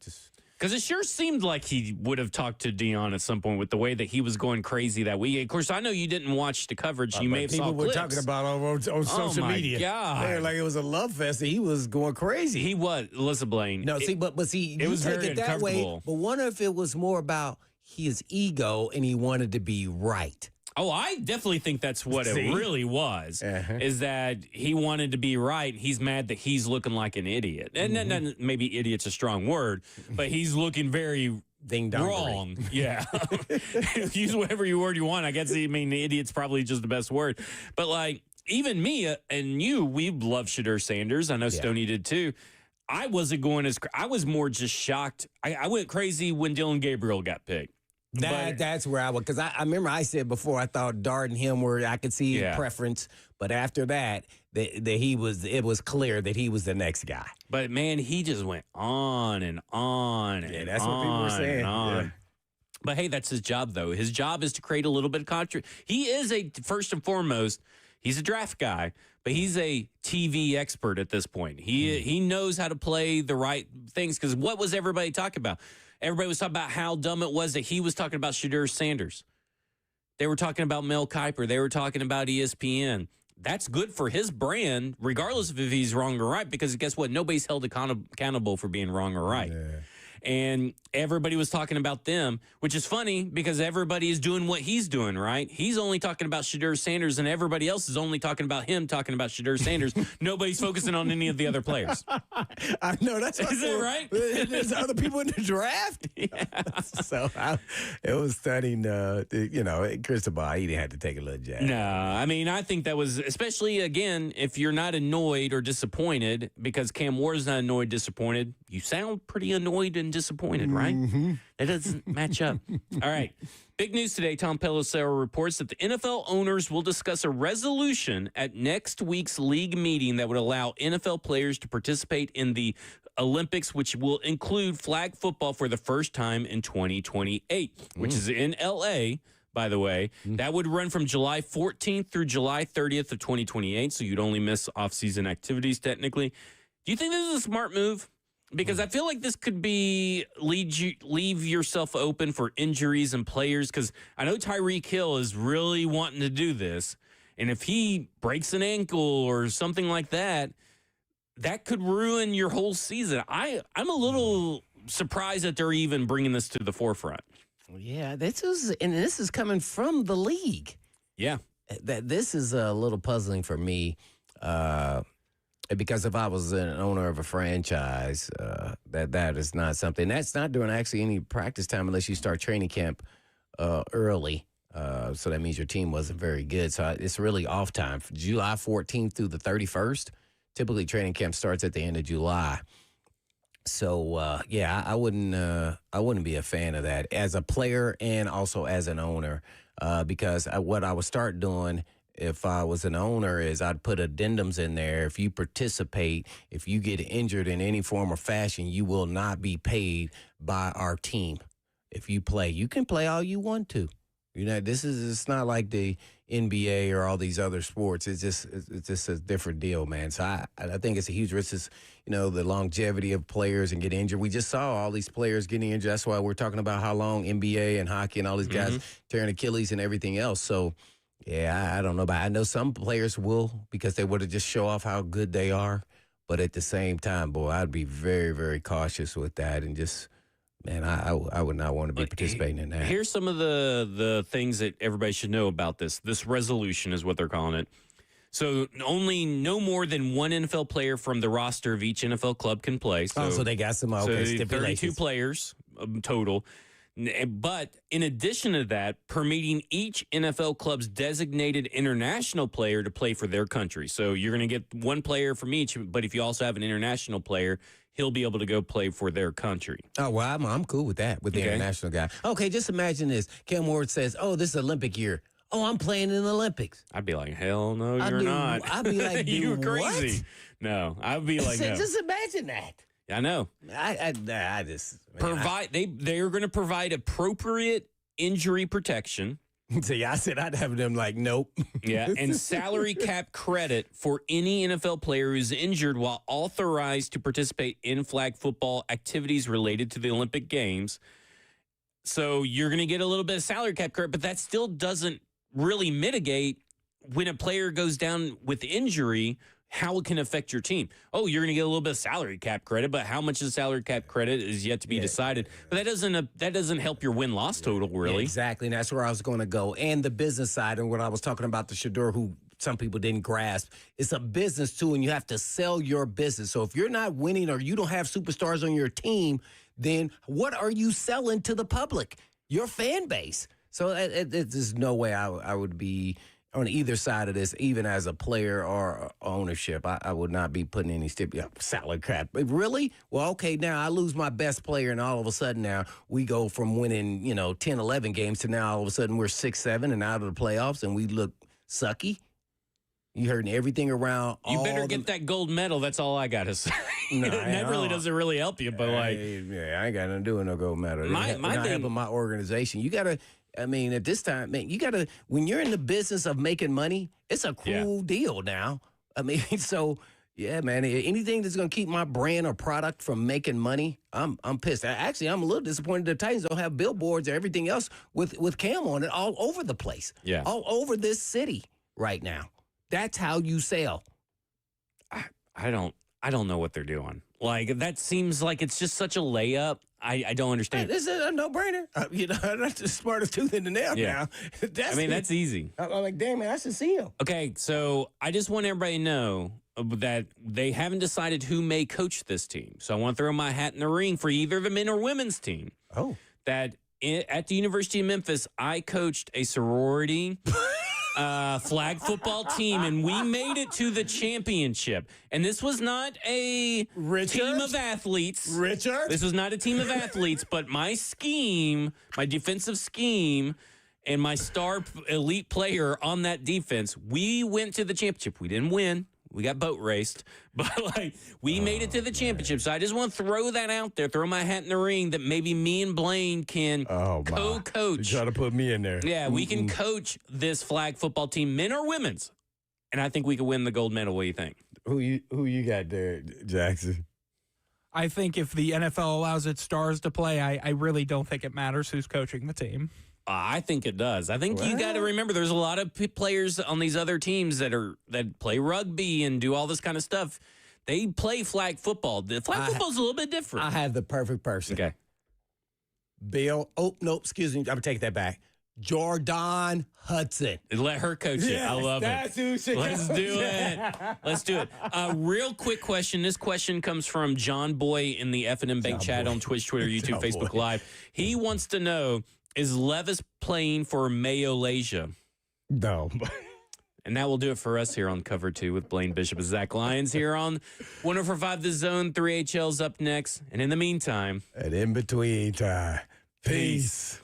Because it sure seemed like he would have talked to Dion at some point with the way that he was going crazy that week. Of course, I know you didn't watch the coverage. You may have saw
people were
clips.
talking about on social media.
God.
Man, like it was a love fest. He was going crazy.
He was. Listen, Blaine.
No, but see,
it
you
was
take
very
it that way.
uncomfortable.
But wonder if it was more about his ego and he wanted to be right.
Oh, I definitely think that's what it really was, is that he wanted to be right. He's mad that he's looking like an idiot. And then maybe idiot's a strong word, but he's looking very wrong. Yeah. Use whatever word you want. I guess, I mean, idiot's probably just the best word. But, like, even me and you, we love Shedeur Sanders. I know Stoney did too. I wasn't going as – I was more just shocked. I went crazy when Dylan Gabriel got picked.
That's where I was, because I remember I said before I thought Dart and him were, I could see preference, but after that it was clear that he was the next guy.
But man, he just went on and on.
Yeah, that's what people were saying. Yeah.
But hey, that's his job though. His job is to create a little bit of controversy. He is first and foremost, he's a draft guy, but he's a TV expert at this point. He knows how to play the right things, because what was everybody talking about? Everybody was talking about how dumb it was that he was talking about Shedeur Sanders. They were talking about Mel Kiper. They were talking about ESPN. That's good for his brand, regardless of if he's wrong or right, because guess what? Nobody's held accountable for being wrong or right. Yeah. And everybody was talking about them, which is funny because everybody is doing what he's doing, right? He's only talking about Shedeur Sanders, and everybody else is only talking about him talking about Shedeur Sanders. Nobody's focusing on any of the other players.
I know. That's what
is it right?
There's other people in the draft.
Yeah.
So it was stunning. Cristobal, he had to take a little jab.
No, I mean, I think that was, especially, again, if you're not annoyed or disappointed, because Cam Ward's not annoyed, disappointed, you sound pretty annoyed and disappointed, right? Mm-hmm. That doesn't match up. All right. Big news today. Tom Pelissero reports that the NFL owners will discuss a resolution at next week's league meeting that would allow NFL players to participate in the Olympics, which will include flag football for the first time in 2028, which is in L.A., by the way. That would run from July 14th through July 30th of 2028, so you'd only miss off-season activities technically. Do you think this is a smart move? Because I feel like this could be leave yourself open for injuries and players, because I know Tyreek Hill is really wanting to do this, and if he breaks an ankle or something like that, that could ruin your whole season. I'm a little surprised that they're even bringing this to the forefront.
Yeah, this is coming from the league.
Yeah,
this is a little puzzling for me. Because if I was an owner of a franchise, that is not something. That's not during actually any practice time unless you start training camp early. So that means your team wasn't very good. So it's really off time. July 14th through the 31st. Typically, training camp starts at the end of July. So I wouldn't be a fan of that as a player and also as an owner, because what I would start doing if I was an owner is I'd put addendums in there. If you participate, if you get injured in any form or fashion, you will not be paid by our team. If you play, you can play all you want to. You know, it's not like the NBA or all these other sports. It's just a different deal, man. So I think it's a huge risk. It's, the longevity of players and get injured. We just saw all these players getting injured. That's why we're talking about how long NBA and hockey and all these guys tearing Achilles and everything else. So, yeah, I don't know. But I know some players will, because they would have just show off how good they are. But at the same time, boy, I'd be very, very cautious with that and just – man, I would not want to be participating in that.
Here's some of the things that everybody should know about this. This resolution is what they're calling it. So only no more than one NFL player from the roster of each NFL club can play.
So they got some stipulations.
32 players total. But in addition to that, permitting each NFL club's designated international player to play for their country. So you're going to get one player from each, but if you also have an international player, he'll be able to go play for their country.
Oh, well, I'm cool with that, with the international guy. Okay, just imagine this. Cam Ward says, oh, this is Olympic year. Oh, I'm playing in the Olympics.
I'd be like, hell no, you're not.
I'd be like,
you're crazy.
What?
No, I'd be like, no.
Just imagine that.
I know.
I just
they're going to provide appropriate injury protection.
See, I said I'd have them like, nope.
Yeah, and salary cap credit for any NFL player who's injured while authorized to participate in flag football activities related to the Olympic Games. So you're going to get a little bit of salary cap credit, but that still doesn't really mitigate when a player goes down with injury, how it can affect your team. Oh, you're going to get a little bit of salary cap credit, but how much of the salary cap credit is yet to be decided. But that doesn't help your win-loss total, really.
Yeah, exactly, and that's where I was going to go. And the business side, and what I was talking about, the Shador, who some people didn't grasp. It's a business, too, and you have to sell your business. So if you're not winning or you don't have superstars on your team, then what are you selling to the public? Your fan base. So there's no way I would be on either side of this, even as a player or ownership. I would not be putting any salary cap. But really? Well, okay, now I lose my best player, and all of a sudden now we go from winning, 10, 11 games to now all of a sudden we're 6, 7 and out of the playoffs, and we look sucky. You heard everything around.
You better get that gold medal. That's all I got to say.
No,
that really doesn't really help you, but
I ain't got nothing to do with no gold medal.
My thing,
helping my organization. You got to. I mean, at this time, man, you got to, when you're in the business of making money, it's a cool deal now. I mean, so, yeah, man, anything that's going to keep my brand or product from making money, I'm pissed. Actually, I'm a little disappointed the Titans don't have billboards or everything else with Cam on it all over the place.
Yeah.
All over this city right now. That's how you sell.
I don't know what they're doing. Like, that seems like it's just such a layup. I don't understand.
This is a no-brainer. That's the smartest tooth in the nail now.
That's easy.
I'm like, damn, man, I should see him.
Okay, so I just want everybody to know that they haven't decided who may coach this team. So I want to throw my hat in the ring for either the men or women's team.
Oh.
That at the University of Memphis, I coached a sorority flag football team, and we made it to the championship. And this was not a team of athletes. This was not a team of athletes, but my scheme, my defensive scheme, and my star elite player on that defense, we went to the championship. We didn't win. We got boat raced, but we made it to the championship. So I just want to throw that out there, throw my hat in the ring that maybe me and Blaine can co-coach.
You try to put me in there.
Yeah, we can coach this flag football team, men or women's, and I think we could win the gold medal. What do you think?
Who you got there, Jackson?
I think if the NFL allows its stars to play, I really don't think it matters who's coaching the team.
I think it does. I think you got to remember there's a lot of players on these other teams that play rugby and do all this kind of stuff. They play flag football. The flag football is a little bit different.
I have the perfect person.
Okay.
Bill. Oh, no, excuse me. I'm going to take that back. Jordan Hudson.
Let her coach it. I love
it.
Let's do it. Let's do it. Real quick question. This question comes from John Boy in the F&M Bank chat on Twitch, Twitter, YouTube, Facebook Live. He wants to know, Is Levis playing for Malaysia?
No.
And that will do it for us here on Cover 2 with Blaine Bishop and Zach Lyons here on 104.5 The Zone. 3HL's up next. And in the meantime,
And in between time, peace.